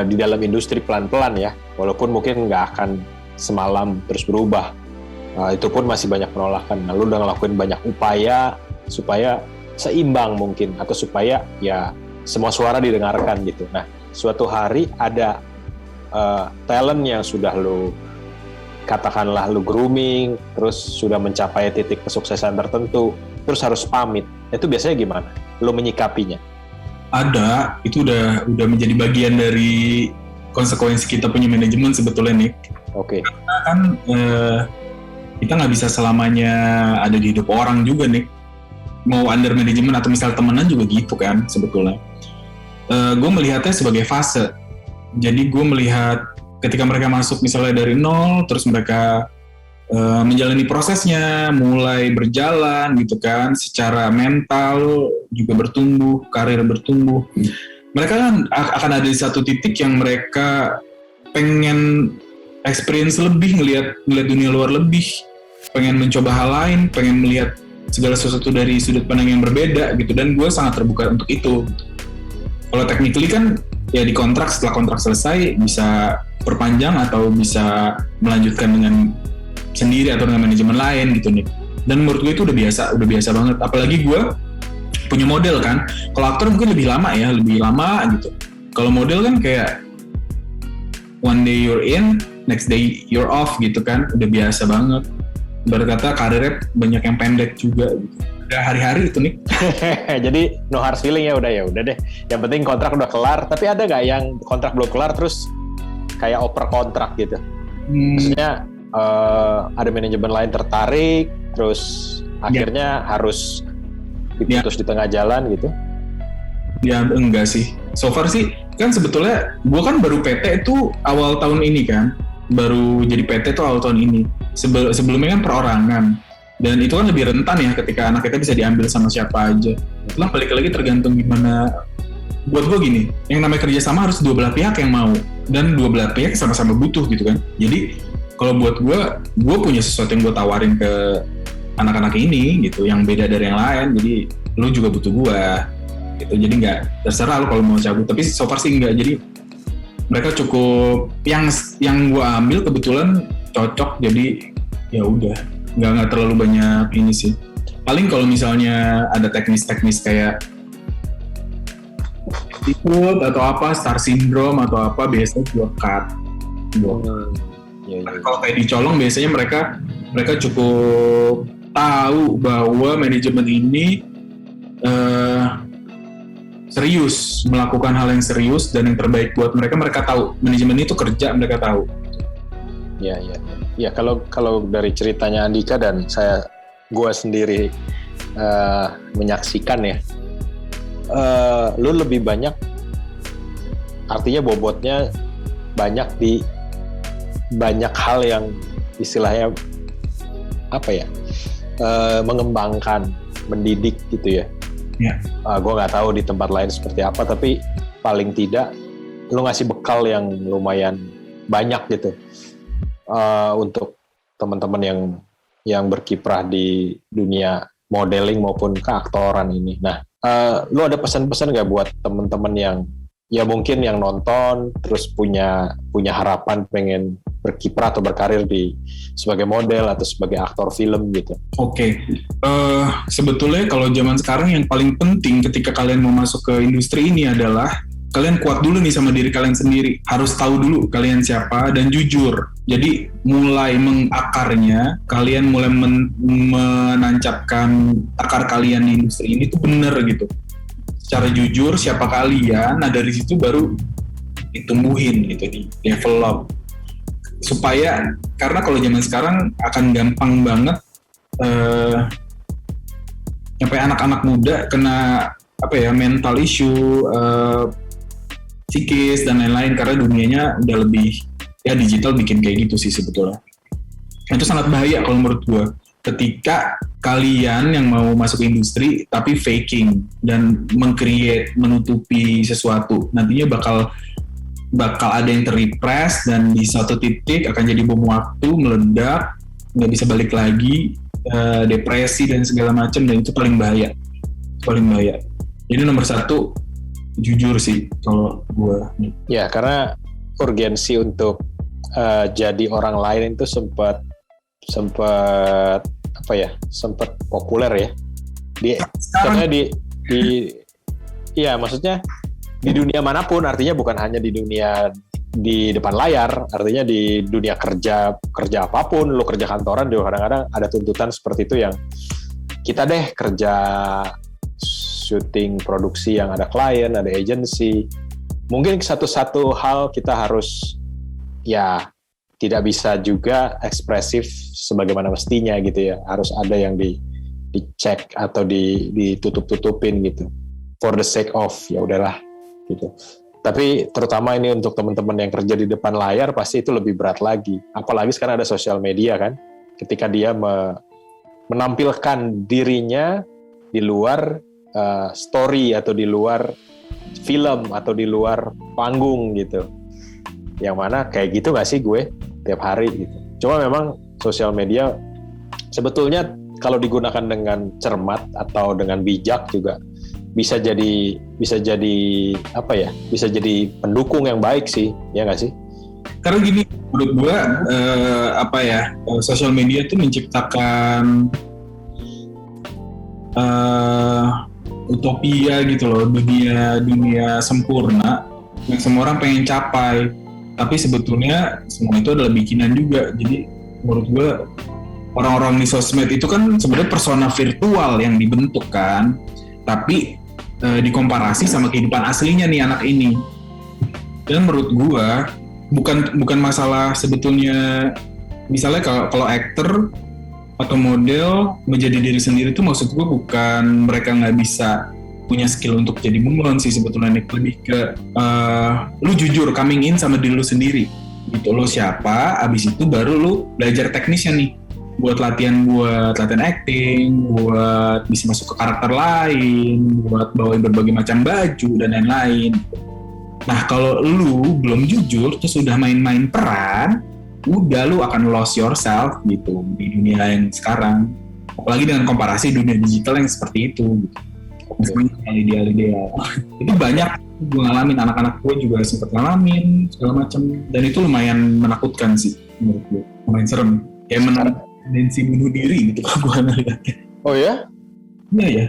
di dalam industri pelan-pelan ya, walaupun mungkin nggak akan semalam terus berubah. Itu pun masih banyak penolakan. Nah, lu udah ngelakuin banyak upaya supaya seimbang mungkin, atau supaya ya semua suara didengarkan gitu. Nah, suatu hari ada talent yang sudah lu katakanlah lu grooming, terus sudah mencapai titik kesuksesan tertentu, terus harus pamit. Itu biasanya gimana? Lu menyikapinya? Ada, itu udah menjadi bagian dari konsekuensi kita punya manajemen sebetulnya, Nick. Oke. Karena kan kita nggak bisa selamanya ada di hidup orang juga, Nick. Mau under manajemen atau misal temenan juga gitu kan sebetulnya. Gue melihatnya sebagai fase. Jadi gue melihat ketika mereka masuk misalnya dari nol, terus mereka menjalani prosesnya, mulai berjalan gitu kan, secara mental juga bertumbuh, karir bertumbuh. Mereka kan akan ada di satu titik yang mereka pengen experience lebih, ngelihat dunia luar lebih, pengen mencoba hal lain, pengen melihat segala sesuatu dari sudut pandang yang berbeda gitu, dan gue sangat terbuka untuk itu. Kalau technically kan ya di kontrak, setelah kontrak selesai bisa perpanjang atau bisa melanjutkan dengan sendiri atau dengan manajemen lain gitu nih. Dan menurut gue itu udah biasa banget. Apalagi gue punya model kan. Kalau aktor mungkin lebih lama gitu. Kalau model kan kayak one day you're in, next day you're off gitu kan. Udah biasa banget. Berkata karirnya banyak yang pendek juga gitu. Udah hari-hari itu nih. Jadi no hard feeling ya udah deh. Yang penting kontrak udah kelar. Tapi ada nggak yang kontrak belum kelar terus kayak oper kontrak gitu? Maksudnya ada manajemen lain tertarik, terus akhirnya harus diputus di tengah jalan gitu? Ya enggak sih. So far sih kan sebetulnya gue kan baru PT itu awal tahun ini kan, baru jadi PT itu awal tahun ini. Sebelumnya kan perorangan, dan itu kan lebih rentan ya ketika anak kita bisa diambil sama siapa aja. Itulah balik lagi tergantung gimana. Buat gue gini, yang namanya kerjasama harus dua belah pihak yang mau, dan dua belah pihak sama-sama butuh gitu kan. Jadi kalau buat gue punya sesuatu yang gue tawarin ke anak-anak ini gitu, yang beda dari yang lain. Jadi lu juga butuh gue gitu. Jadi nggak terserah lu kalau mau cabut. Tapi so far sih nggak. Jadi mereka cukup yang gue ambil kebetulan cocok. Jadi ya udah, nggak terlalu banyak ini sih. Paling kalau misalnya ada teknis-teknis kayak attitude atau apa, star syndrome atau apa, biasanya gue cut. Kalau kayak dicolong biasanya mereka cukup tahu bahwa manajemen ini serius melakukan hal yang serius dan yang terbaik buat mereka tahu manajemen itu kerja, mereka tahu. Ya kalau dari ceritanya Andika dan gue sendiri menyaksikan ya, lu lebih banyak, artinya bobotnya banyak di banyak hal yang istilahnya apa ya, mengembangkan, mendidik gitu ya. Gue nggak tahu di tempat lain seperti apa, tapi paling tidak lu ngasih bekal yang lumayan banyak gitu untuk teman-teman yang berkiprah di dunia modeling maupun keaktoran ini. Nah, lu ada pesan-pesan nggak buat teman-teman yang ya mungkin yang nonton terus punya harapan pengen berkiprah atau berkarir sebagai model atau sebagai aktor film gitu? Oke. Sebetulnya kalau zaman sekarang yang paling penting ketika kalian mau masuk ke industri ini adalah kalian kuat dulu nih sama diri kalian sendiri. Harus tahu dulu kalian siapa dan jujur. Jadi mulai mengakarnya, kalian mulai menancapkan akar kalian di industri ini tuh bener gitu. Secara jujur siapa kalian, nah dari situ baru ditumbuhin gitu, di develop. Supaya, karena kalau zaman sekarang akan gampang banget sampai anak-anak muda kena mental issue, psikis dan lain-lain, karena dunianya udah lebih digital bikin kayak gitu sih sebetulnya. Itu sangat bahaya kalau menurut gue, ketika kalian yang mau masuk industri tapi faking dan meng-create, menutupi sesuatu, nantinya bakal ada yang terrepress dan di suatu titik akan jadi bom waktu, meledak, nggak bisa balik lagi, depresi dan segala macam, dan itu paling bahaya. Jadi nomor 1 jujur sih kalau gue. Ya, karena urgensi untuk jadi orang lain itu sempat populer ya. Maksudnya maksudnya di dunia manapun, artinya bukan hanya di dunia di depan layar, artinya di dunia kerja apapun, lo kerja kantoran juga kadang-kadang ada tuntutan seperti itu, yang kita deh kerja syuting produksi yang ada klien, ada agency. Mungkin satu hal kita harus tidak bisa juga ekspresif sebagaimana mestinya gitu ya. Harus ada yang dicek atau ditutup-tutupin gitu. For the sake of ya udahlah gitu. Tapi terutama ini untuk teman-teman yang kerja di depan layar pasti itu lebih berat lagi. Apalagi sekarang ada sosial media kan. Ketika dia menampilkan dirinya di luar story atau di luar film atau di luar panggung gitu. Yang mana kayak gitu gak sih gue tiap hari gitu. Cuma memang sosial media sebetulnya kalau digunakan dengan cermat atau dengan bijak juga bisa jadi pendukung yang baik sih, ya nggak sih? Karena gini, menurut gue sosial media tuh menciptakan utopia gitu loh, dunia sempurna yang semua orang pengen capai. Tapi sebetulnya semua itu adalah bikinan juga. Jadi menurut gue orang-orang di sosmed itu kan sebenarnya persona virtual yang dibentuk kan. Tapi dikomparasi sama kehidupan aslinya nih anak ini. Dan menurut gue bukan masalah sebetulnya, misalnya kalau aktor atau model menjadi diri sendiri itu maksud gue bukan mereka nggak bisa punya skill untuk jadi bumelon sih sebetulnya, lebih ke lu jujur coming in sama diri lu sendiri gitu. Lu siapa, abis itu baru lu belajar teknisnya nih buat latihan acting, buat bisa masuk ke karakter lain, buat bawain berbagai macam baju dan lain-lain. Nah kalau lu belum jujur terus udah main-main peran, udah lu akan lost yourself gitu di dunia yang sekarang, apalagi dengan komparasi dunia digital yang seperti itu gitu. Ideal itu banyak gue ngalamin, anak-anak gue juga sempat ngalamin segala macam, dan itu lumayan menakutkan sih menurut gue, lumayan serem, kayak tendensi bunuh diri gitu kalau gue ngeliatnya. Oh ya? Iya ya.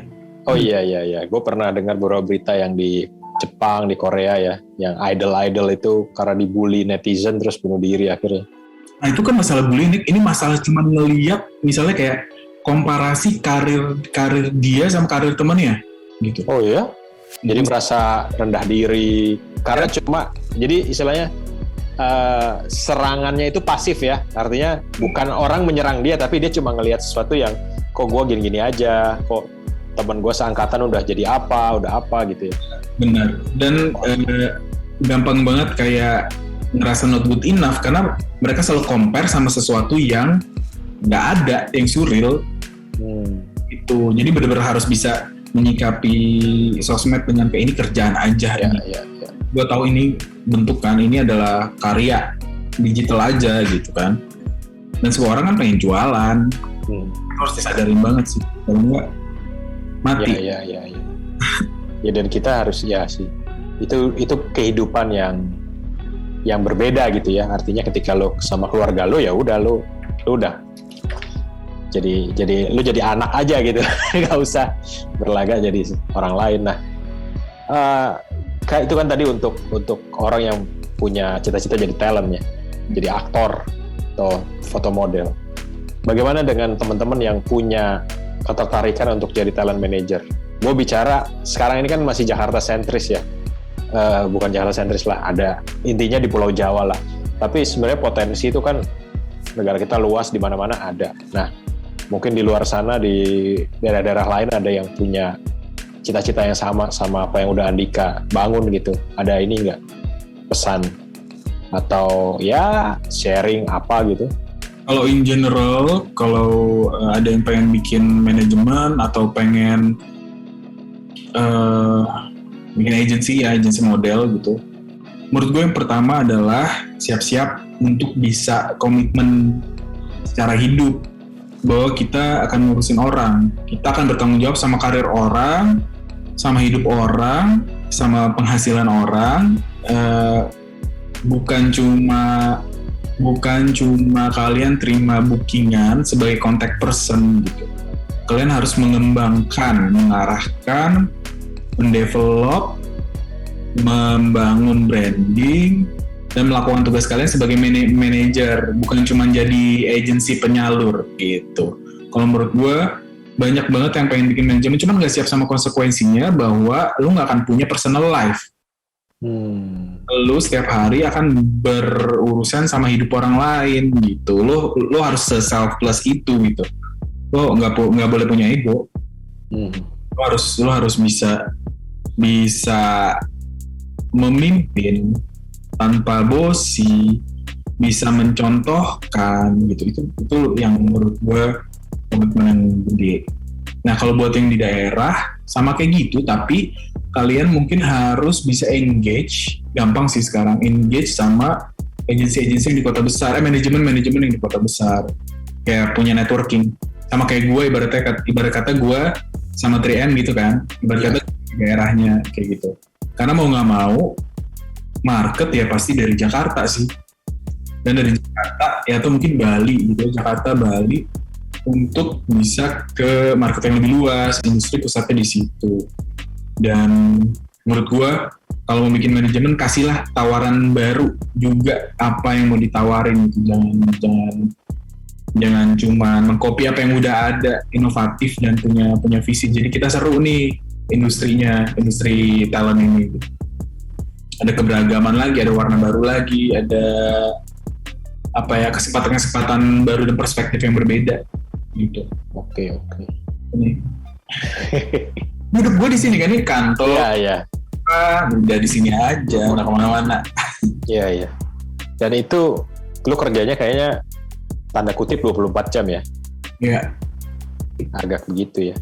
Oh iya, gue pernah dengar beberapa berita yang di Jepang, di Korea ya, yang idol itu karena dibully netizen terus bunuh diri akhirnya. Nah itu kan masalah bullying, ini masalah cuma ngeliat misalnya kayak komparasi karir dia sama karir temannya gitu. Oh iya? Jadi merasa rendah diri karena cuma, jadi istilahnya serangannya itu pasif ya, artinya bukan orang menyerang dia tapi dia cuma ngelihat sesuatu yang kok gue gini-gini aja, kok teman gue seangkatan udah jadi apa gitu ya. Benar. Dan gampang banget kayak ngerasa not good enough karena mereka selalu compare sama sesuatu yang nggak ada, yang surreal. Itu jadi benar-benar harus bisa menyikapi sosmed dengan kayak ini kerjaan aja. Ya. gue tahu ini bentukan, ini adalah karya digital aja gitu kan. Dan semua orang kan pengen jualan, harus disadarin banget sih, kalau enggak mati. Ya. Ya dan kita harus ya sih, itu kehidupan yang berbeda gitu ya. Artinya ketika lo sama keluarga lo ya udah lo udah jadi lu jadi anak aja gitu, nggak usah berlagak jadi orang lain. Nah, kayak itu kan tadi untuk orang yang punya cita-cita jadi talent ya, jadi aktor atau foto model. Bagaimana dengan teman-teman yang punya ketertarikan untuk jadi talent manager? Gue bicara sekarang ini kan masih Jakarta sentris ya, bukan Jakarta sentris lah, ada intinya di Pulau Jawa lah. Tapi sebenarnya potensi itu kan negara kita luas, di mana-mana ada. Nah, mungkin di luar sana di daerah-daerah lain ada yang punya cita-cita yang sama apa yang udah Andika bangun gitu. Ada ini nggak pesan atau ya sharing apa gitu? Kalau in general, kalau ada yang pengen bikin manajemen atau pengen bikin agency model gitu, menurut gue yang pertama adalah siap-siap untuk bisa komitmen secara hidup, bahwa kita akan ngurusin orang, kita akan bertanggung jawab sama karir orang, sama hidup orang, sama penghasilan orang. Bukan cuma kalian terima bookingan sebagai contact person gitu. Kalian harus mengembangkan, mengarahkan, mendevelop, membangun branding, dan melakukan tugas kalian sebagai manajer, bukan cuma jadi agensi penyalur gitu. Kalau menurut gue, banyak banget yang pengen bikin manajemen, cuman nggak siap sama konsekuensinya bahwa lu nggak akan punya personal life. Lu setiap hari akan berurusan sama hidup orang lain gitu. Lu harus selfless itu gitu. Lu nggak boleh punya ego. Lu harus bisa memimpin tanpa bosi, bisa mencontohkan gitu. Itu yang menurut gue komitmen yang gede. Nah, kalau buat yang di daerah sama kayak gitu, tapi kalian mungkin harus bisa engage, gampang sih sekarang, engage sama agensi-agensi yang di kota besar, manajemen yang di kota besar, kayak punya networking. Sama kayak gue, ibarat kata gue sama 3M gitu kan, ibarat kata daerahnya kayak gitu. Karena mau nggak mau, market ya pasti dari Jakarta sih, dan dari Jakarta ya atau mungkin Bali gitu, Jakarta Bali, untuk bisa ke market yang lebih luas, industri pusatnya di situ. Dan menurut gua kalau mau bikin manajemen, kasihlah tawaran baru juga, apa yang mau ditawarin gitu. Jangan cuma mengcopy apa yang udah ada, inovatif dan punya visi. Jadi kita seru nih industri talent ini gitu. Ada keberagaman lagi, ada warna baru lagi, ada kesempatan baru dan perspektif yang berbeda gitu. Oke. Ini hidup gue di sini kan, ini kantor. Iya. Udah di sini aja, udah kemana-mana. Iya. Dan itu lu kerjanya kayaknya tanda kutip 24 jam ya? Iya. Agak begitu ya.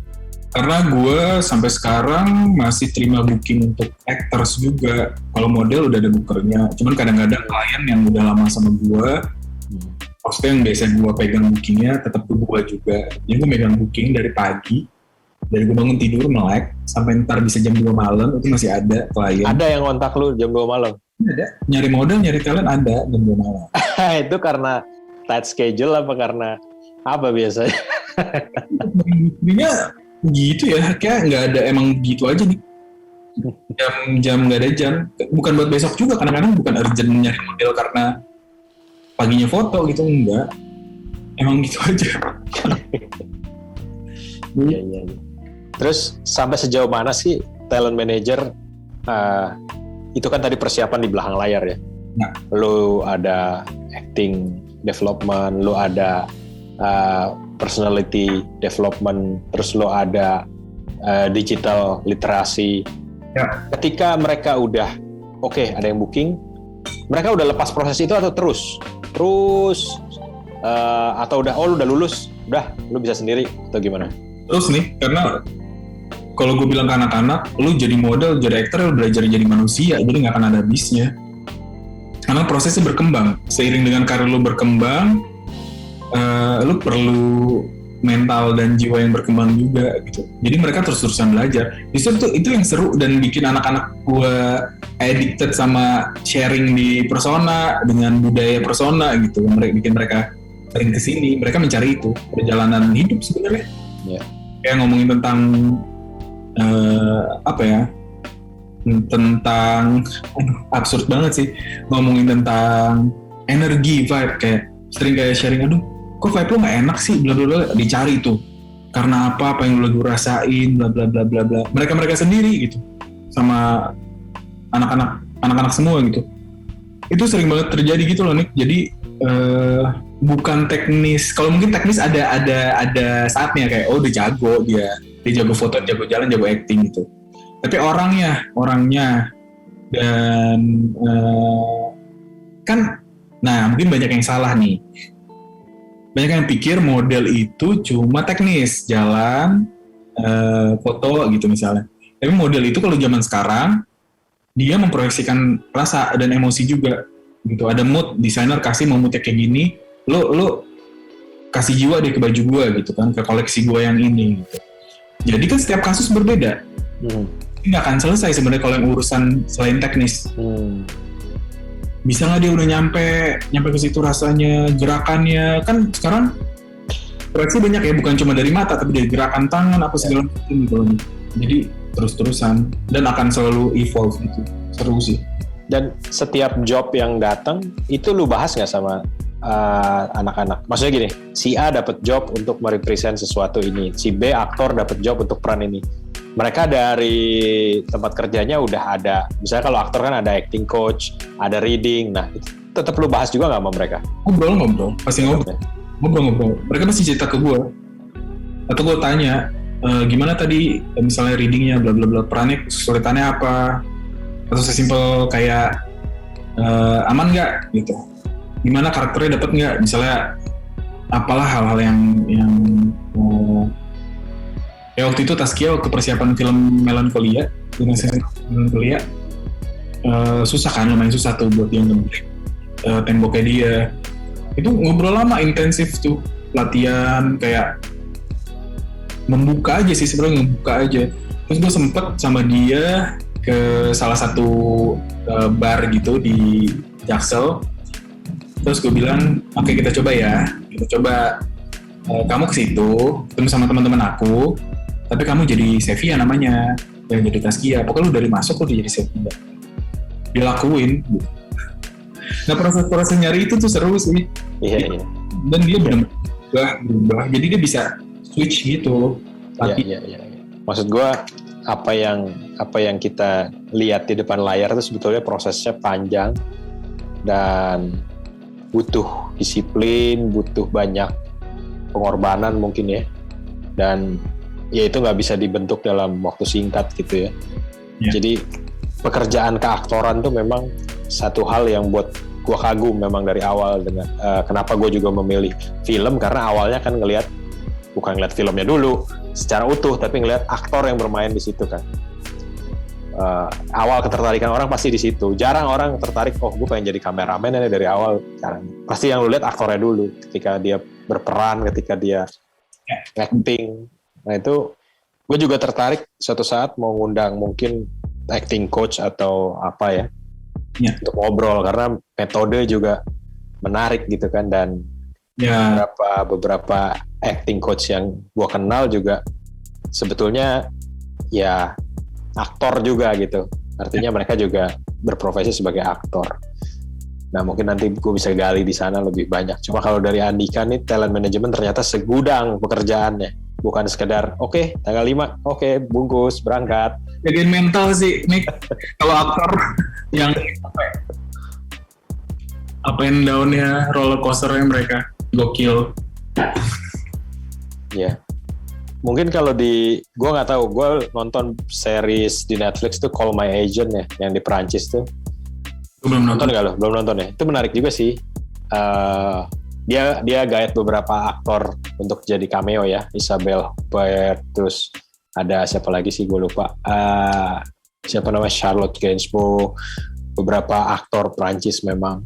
Karena gue sampai sekarang masih terima booking untuk actors juga. Kalau model udah ada bookernya. Cuman kadang-kadang klien yang udah lama sama gue, maksudnya yang biasa gue pegang bookingnya tetap gue juga. Jadi gue megang booking dari pagi, dari gue bangun tidur melek sampai ntar bisa jam 2 malam itu masih ada klien. Ada yang kontak lu jam 2 malam? Ada. Nyari model, nyari talent ada jam 2 malam. Itu karena tight schedule apa karena apa biasanya? Intinya gitu ya, kayak nggak ada, emang gitu aja nih. Jam nggak ada jam. Bukan buat besok juga, kadang-kadang bukan urgent nyari model karena paginya foto gitu, enggak. Emang gitu aja. Iya. Terus sampai sejauh mana sih talent manager? Itu kan tadi persiapan di belakang layar ya. Nah. Lu ada acting development, lu ada personality development, terus lo ada digital literasi. Ya. Ketika mereka udah oke, ada yang booking, mereka udah lepas proses itu atau terus atau udah lu udah lulus, udah lu bisa sendiri atau gimana? Terus nih, karena kalau gue bilang ke anak-anak, lu jadi model, jadi aktor, lu belajar jadi manusia, jadi nggak akan ada habisnya. Karena prosesnya berkembang. Seiring dengan karir lu berkembang, lu perlu mental dan jiwa yang berkembang juga gitu. Jadi mereka terus-terusan belajar. Justru itu yang seru dan bikin anak-anak gue addicted sama sharing di persona dengan budaya persona gitu. Bikin mereka sering kesini. Mereka mencari itu perjalanan hidup sebenarnya. Yeah. Kayak ngomongin tentang tentang absurd banget sih, ngomongin tentang energi, vibe, kayak sering kayak sharing, aduh kok vibe lo gak enak sih, bla bla bla, dicari tuh karena apa yang lo lagi rasain, bla bla bla bla bla, mereka sendiri gitu, sama anak-anak semua gitu. Itu sering banget terjadi gitu loh Nick. Jadi bukan teknis, kalau mungkin teknis ada saatnya kayak udah jago, dia jago foto, jago jalan, jago acting gitu. Tapi orangnya dan kan, nah mungkin banyak yang salah nih. Banyak yang pikir model itu cuma teknis, jalan, foto gitu misalnya. Tapi model itu kalau zaman sekarang dia memproyeksikan rasa dan emosi juga gitu. Ada mood, desainer kasih mau moodnya kayak gini, lo kasih jiwa deh ke baju gua gitu kan, ke koleksi gua yang ini gitu. Jadi kan setiap kasus berbeda. Nggak akan selesai sebenarnya kalau yang urusan selain teknis. Bisa nggak dia udah nyampe ke situ rasanya, gerakannya, kan sekarang proyeksi banyak ya, bukan cuma dari mata tapi dari gerakan tangan apa segala macam gitu. Jadi terus-terusan dan akan selalu evolve gitu. Seru sih. Dan setiap job yang datang itu lu bahas nggak sama anak-anak? Maksudnya gini, si A dapat job untuk merepresent sesuatu ini, si B aktor dapat job untuk peran ini. Mereka dari tempat kerjanya udah ada, misalnya kalau aktor kan ada acting coach, ada reading, nah itu tetap lu bahas juga nggak sama mereka? Ngobrol, pasti ngobrol. Mereka pasti cerita ke gue, atau gue tanya, gimana tadi misalnya readingnya, bla bla bla, perannya kesulitannya apa, atau sesimpel kayak aman nggak gitu, gimana karakternya dapat nggak, misalnya apalah hal-hal yang ya waktu itu Taskia waktu persiapan film Melancholia dengan Melancholia susah kan, lumayan susah tuh buat dia nge-break temboknya dia. Itu ngobrol lama, intensif tuh latihan, kayak membuka aja sih sebenarnya, ngebuka aja. Terus gue sempet sama dia ke salah satu bar gitu di Jaksel. Terus gue bilang, oke, kita coba ya, kamu ke situ ketemu sama teman-teman aku, tapi kamu jadi Sevia namanya, yang jadi Taskia. Pokoknya lu dari masuk lu jadi Sevia. Dilakuin. Nah proses nyari itu tuh seru sih. Iya. Dan dia berubah. Jadi dia bisa switch gitu. Iya. Maksud gue apa yang kita lihat di depan layar itu sebetulnya prosesnya panjang dan butuh disiplin, butuh banyak pengorbanan mungkin ya. Dan ya itu nggak bisa dibentuk dalam waktu singkat gitu ya. Jadi pekerjaan keaktoran tuh memang satu hal yang buat gue kagum memang dari awal. Dengan kenapa gue juga memilih film, karena awalnya kan bukan ngeliat filmnya dulu secara utuh, tapi ngeliat aktor yang bermain di situ kan. Awal ketertarikan orang pasti di situ. Jarang orang tertarik, gue pengen jadi kameramen ya dari awal. Jarang. Pasti yang lu lihat aktornya dulu, ketika dia berperan, ketika dia acting. Nah itu gue juga tertarik suatu saat mau ngundang mungkin acting coach atau apa ya untuk ngobrol, karena metode juga menarik gitu kan. Dan beberapa acting coach yang gue kenal juga sebetulnya ya aktor juga gitu, artinya mereka juga berprofesi sebagai aktor. Nah mungkin nanti gue bisa gali di sana lebih banyak. Cuma kalau dari Andika nih, talent management ternyata segudang pekerjaannya. Bukan sekedar tanggal 5, bungkus berangkat. Jagain mental sih Nick. Kalau aktor yang up and down-nya, roller coaster-nya mereka gokil. Ya. Mungkin kalau gue nggak tahu, gue nonton series di Netflix tuh Call My Agent ya, yang di Perancis tuh. Belum nonton nggak lo? Belum nonton ya? Itu menarik juga sih. Dia guide beberapa aktor untuk jadi cameo ya, Isabelle Huppert, terus ada siapa lagi sih gue lupa, siapa namanya, Charlotte Gainsbourg, beberapa aktor Prancis memang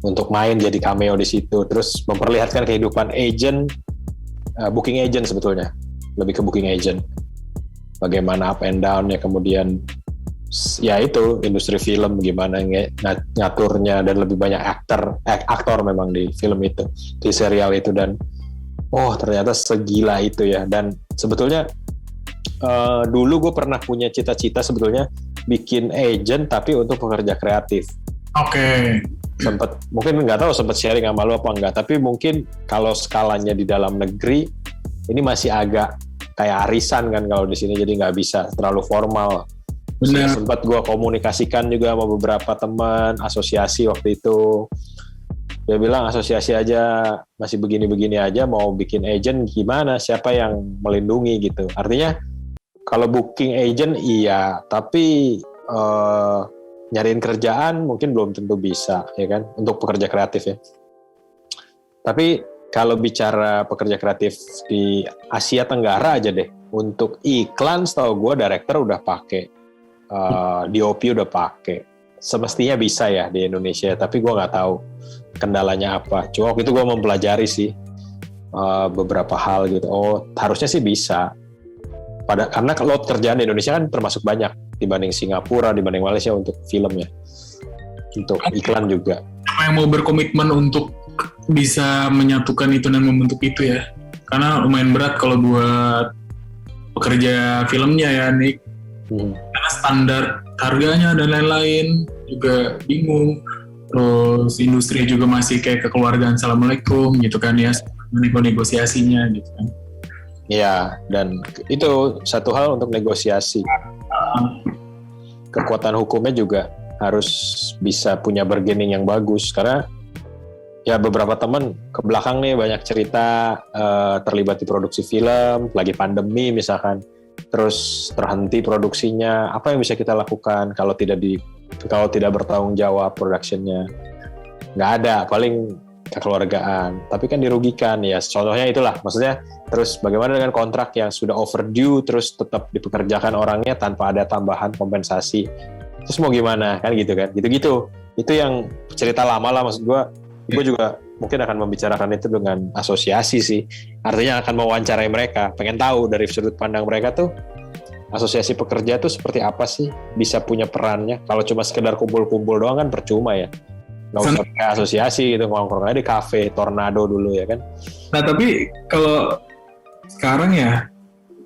untuk main jadi cameo di situ, terus memperlihatkan kehidupan agent, booking agent sebetulnya, lebih ke booking agent, bagaimana up and down-nya, kemudian ya itu industri film gimana ngaturnya, dan lebih banyak aktor memang di film itu, di serial itu, dan ternyata segila itu ya. Dan sebetulnya dulu gue pernah punya cita-cita sebetulnya bikin agent tapi untuk pekerja kreatif. Oke. Sempet, mungkin nggak tahu sempet sharing sama lu apa enggak, tapi mungkin kalau skalanya di dalam negeri ini masih agak kayak arisan kan kalau di sini, jadi nggak bisa terlalu formal. Benar. Sempat gue komunikasikan juga sama beberapa teman asosiasi waktu itu. Dia bilang asosiasi aja masih begini-begini aja, mau bikin agent gimana? Siapa yang melindungi gitu? Artinya kalau booking agent iya, tapi nyariin kerjaan mungkin belum tentu bisa, ya kan? Untuk pekerja kreatif ya. Tapi kalau bicara pekerja kreatif di Asia Tenggara aja deh, untuk iklan setahu gue director udah pakai. DOP udah pakai, semestinya bisa ya di Indonesia, tapi gue nggak tahu kendalanya apa. Cuma waktu itu gue mempelajari sih beberapa hal gitu. Harusnya sih bisa. Karena load kerjaan di Indonesia kan termasuk banyak dibanding Singapura, dibanding Malaysia untuk film ya, untuk iklan juga. Siapa yang mau berkomitmen untuk bisa menyatukan itu dan membentuk itu ya? Karena lumayan berat kalau buat pekerja filmnya ya, Nick. Karena standar harganya dan lain-lain juga bingung. Terus industri juga masih kayak kekeluargaan assalamualaikum gitu kan ya, negosiasinya gitu kan. Iya, dan itu satu hal untuk negosiasi. Kekuatan hukumnya juga harus bisa punya bargaining yang bagus, karena ya beberapa teman ke belakang nih banyak cerita terlibat di produksi film, lagi pandemi misalkan, terus terhenti produksinya, apa yang bisa kita lakukan kalau tidak bertanggung jawab productionnya? Nggak ada, paling kekeluargaan, tapi kan dirugikan ya. Contohnya itulah, maksudnya terus bagaimana dengan kontrak yang sudah overdue terus tetap dipekerjakan orangnya tanpa ada tambahan kompensasi, terus mau gimana kan gitu kan, gitu-gitu. Itu yang cerita lama lah, maksud gue juga mungkin akan membicarakan itu dengan asosiasi sih. Artinya akan mewawancarai mereka, pengen tahu dari sudut pandang mereka tuh asosiasi pekerja tuh seperti apa sih, bisa punya perannya. Kalau cuma sekedar kumpul-kumpul doang kan percuma ya. Nggak usah pakai asosiasi gitu, ngomong aja di kafe Tornado dulu ya kan. Nah tapi kalau sekarang ya,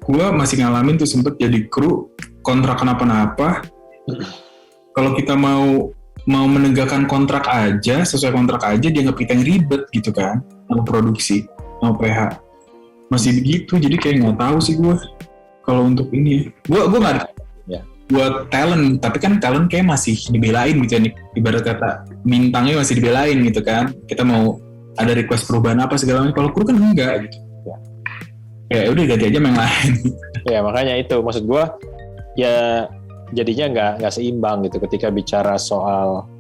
gue masih ngalamin tuh sempet jadi kru kontrak kenapa-napa. Kalau kita mau menegakkan kontrak aja, sesuai kontrak aja, dianggap kita yang ribet gitu kan, sama produksi, sama PH. Masih begitu, jadi kayak nggak tahu sih gue kalau untuk ini. Gue nggak ya. Buat talent, tapi kan talent kayak masih dibelain gitu nih, ibarat kata bintangnya masih dibelain gitu kan. Kita mau ada request perubahan apa segala macam, kalau kru kan enggak gitu. Ya udah ganti aja yang lain. Ya makanya itu maksud gue, ya jadinya nggak seimbang gitu ketika bicara soal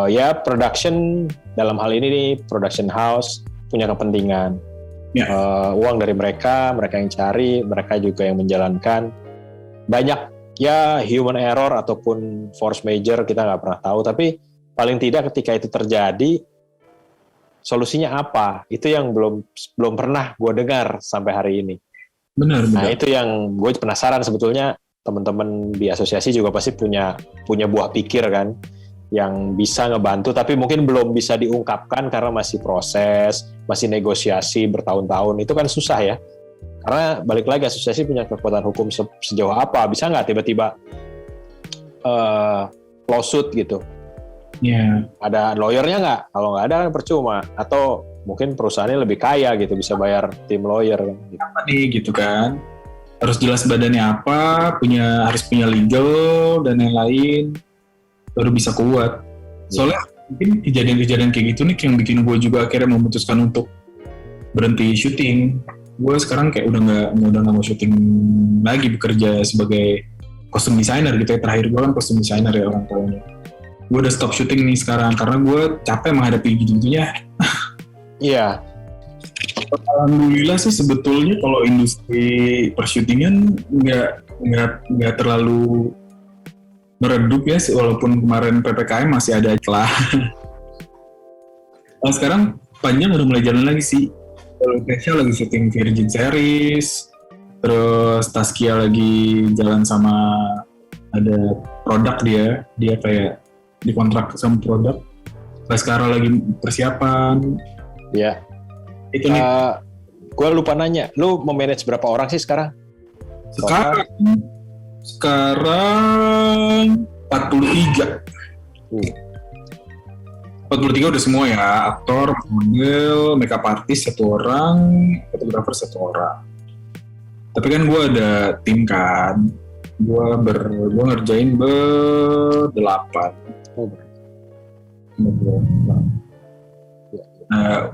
ya production. Dalam hal ini nih production house punya kepentingan, uang dari mereka yang cari, mereka juga yang menjalankan. Banyak ya human error ataupun force major, kita nggak pernah tahu, tapi paling tidak ketika itu terjadi solusinya apa, itu yang belum pernah gue dengar sampai hari ini. Benar. Nah itu yang gue penasaran sebetulnya. Teman-teman di asosiasi juga pasti punya buah pikir kan, yang bisa ngebantu, tapi mungkin belum bisa diungkapkan karena masih proses, masih negosiasi bertahun-tahun. Itu kan susah ya, karena balik lagi asosiasi punya kekuatan hukum sejauh apa, bisa nggak tiba-tiba lawsuit gitu. Ada lawyernya nggak? Kalau nggak ada kan percuma, atau mungkin perusahaannya lebih kaya gitu, bisa bayar tim lawyer kan gitu. Apa nih gitu kan, harus jelas badannya apa, harus punya legal dan lain-lain, baru bisa kuat. Soalnya mungkin kejadian-kejadian kayak gitu nih yang bikin gue juga akhirnya memutuskan untuk berhenti syuting. Gue sekarang kayak udah nggak mau syuting lagi, bekerja sebagai kostum designer gitu ya. Terakhir gue kan kostum designer ya orang tuanya. Gue udah stop syuting nih sekarang karena gue capek menghadapi gitu-gitunya. Iya. Alhamdulillah sih sebetulnya kalau industri persyutingan nggak terlalu meredup ya, walaupun kemarin PPKM masih ada celah. Nah, sekarang panjang udah mulai jalan lagi sih. Kalau Kesha lagi syuting Virgin Series, terus Taskia lagi jalan sama ada produk dia kayak dikontrak sama produk. Sekarang lagi persiapan. Ya. Itu nih. Gue lupa nanya, lu memanage berapa orang sih sekarang? Sekarang 43. 43 udah semua ya, aktor, model, makeup artist 1 orang, fotografer 1 orang. Tapi kan gue ada tim kan, gue ngerjain ber-8. Nah,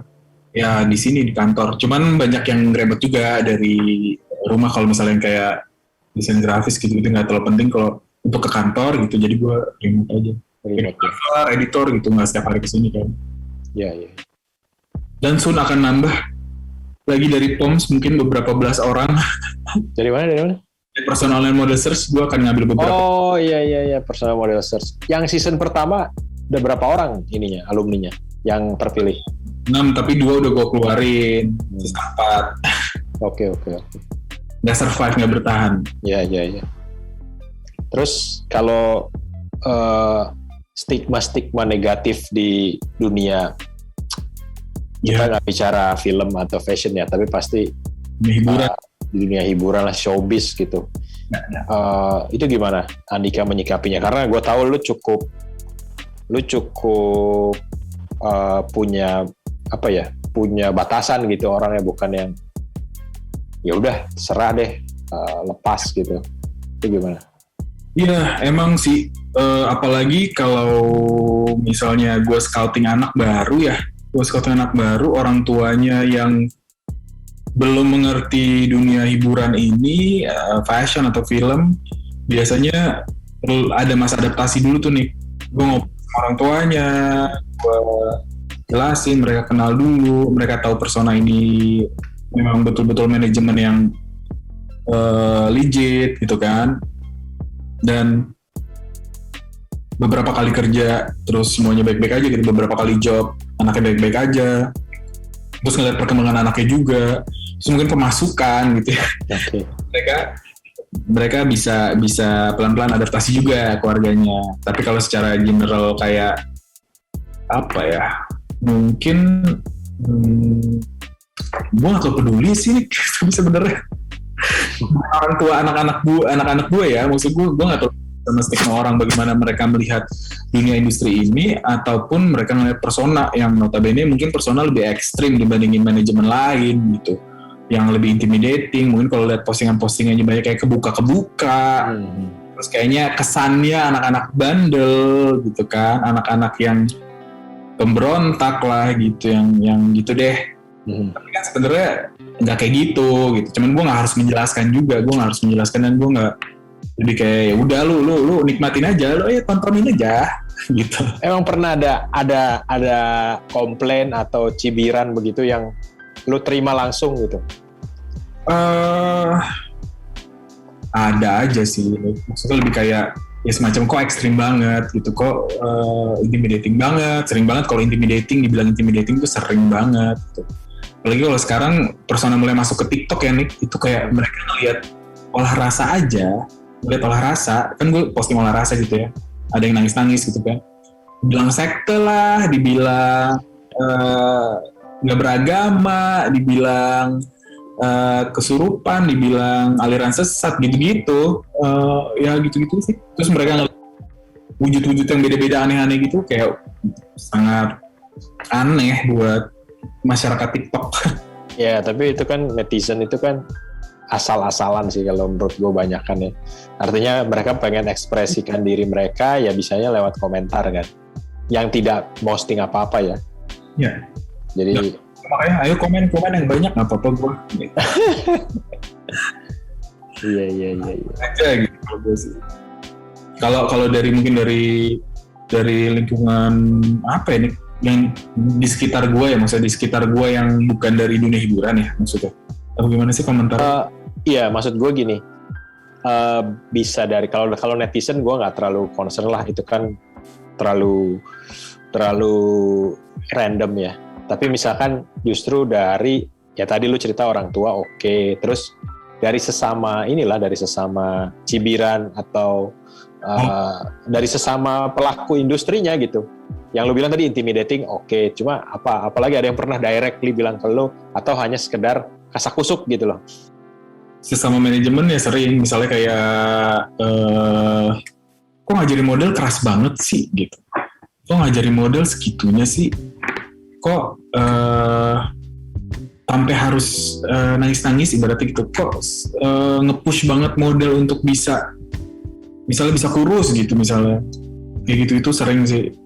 ya di sini di kantor. Cuman banyak yang ribet juga dari rumah kalau misalnya kayak desain grafis gitu-gitu nggak terlalu penting kalau untuk ke kantor gitu. Jadi gue remote aja. Editor gitu nggak setiap hari kesini kan. Iya. Dan soon akan nambah lagi dari POMS mungkin beberapa belas orang. Dari mana? Dari personal and model search gue akan ngambil beberapa. Oh iya personal model search. Yang season pertama udah berapa orang ininya alumninya yang terpilih? 6 tapi 2 udah gue keluarin. Sisa 4. Oke. Nggak survive, nggak bertahan. Iya. Terus kalau stigma negatif di dunia, kita nggak bicara film atau fashion ya, tapi pasti hiburan. Di dunia hiburan lah, showbiz gitu. Itu gimana Andika menyikapinya? Karena gue tahu lu cukup punya punya batasan gitu orangnya, bukan yang ya udah serah deh lepas gitu. Itu gimana? Iya emang sih, apalagi kalau misalnya gue scouting anak baru orang tuanya yang belum mengerti dunia hiburan ini, fashion atau film, biasanya ada masa adaptasi dulu tuh nih. Gue ngobrol sama orang tuanya, gue jelasin, mereka kenal dulu, mereka tahu persona ini memang betul-betul manajemen yang legit gitu kan. Dan beberapa kali kerja terus semuanya baik-baik aja gitu, beberapa kali job anaknya baik-baik aja, terus ngeliat perkembangan anaknya juga, terus mungkin pemasukan gitu ya. Okay. mereka bisa pelan-pelan adaptasi juga keluarganya. Tapi kalau secara general kayak apa ya, mungkin gue gak terlalu peduli sih sebenarnya. Orang tua anak-anak gue ya, maksud gue nggak tahu sama stigma orang bagaimana mereka melihat dunia industri ini, ataupun mereka ngeliat persona yang notabene mungkin persona lebih ekstrim dibandingin manajemen lain gitu, yang lebih intimidating. Mungkin kalau lihat postingan-postingannya banyak kayak kebuka-kebuka, terus kayaknya kesannya anak-anak bandel gitu kan, anak-anak yang pemberontak lah gitu, yang gitu deh. Tapi kan sebenarnya nggak kayak gitu. Cuman gue nggak harus menjelaskan dan gue nggak, lebih kayak ya udah lu nikmatin aja, lu tontonin aja gitu. Emang pernah ada komplain atau cibiran begitu yang lu terima langsung gitu? Ada aja sih, maksudnya lebih kayak ya semacam kok ekstrim banget gitu, kok intimidating banget, sering banget kalau dibilang intimidating tuh sering banget gitu. Apalagi kalau sekarang persona mulai masuk ke TikTok ya Nick, itu kayak mereka ngeliat olah rasa aja, kan gue posting olah rasa gitu ya, ada yang nangis-nangis gitu kan, dibilang sekte lah, dibilang nggak beragama, dibilang kesurupan, dibilang aliran sesat gitu-gitu, ya gitu-gitu sih. Terus mereka ngeliat wujud-wujud yang beda-beda aneh-aneh gitu, kayak sangat aneh buat masyarakat TikTok. Ya, tapi itu kan netizen itu kan asal-asalan sih kalau menurut gue banyakan ya. Artinya mereka pengen ekspresikan diri mereka ya bisanya lewat komentar kan, yang tidak posting apa-apa ya. Ya. Jadi makanya ayo komen yang banyak, nggak apa-apa gue. Iya. Aja gitu kalau gue sih. Kalau dari mungkin dari lingkungan apa ya nih? yang di sekitar gue ya, maksudnya di sekitar gue yang bukan dari dunia hiburan ya maksudnya. Atau gimana sih komentar? Iya, maksud gue gini, bisa dari kalau netizen gue nggak terlalu concern lah, itu kan terlalu random ya. Tapi misalkan justru dari ya tadi lu cerita orang tua, oke. Terus dari sesama cibiran atau dari sesama pelaku industrinya gitu. Yang lu bilang tadi intimidating, oke. Cuma apalagi ada yang pernah directly bilang ke lu atau hanya sekedar kasak-kusuk gitu loh. Sesama manajemen ya sering, misalnya kayak kok ngajarin model keras banget sih gitu. Kok ngajarin model segitunya sih. Kok sampai harus nangis-nangis ibaratnya gitu. Kok nge-push banget model untuk misalnya bisa kurus gitu misalnya. Kayak gitu itu sering sih.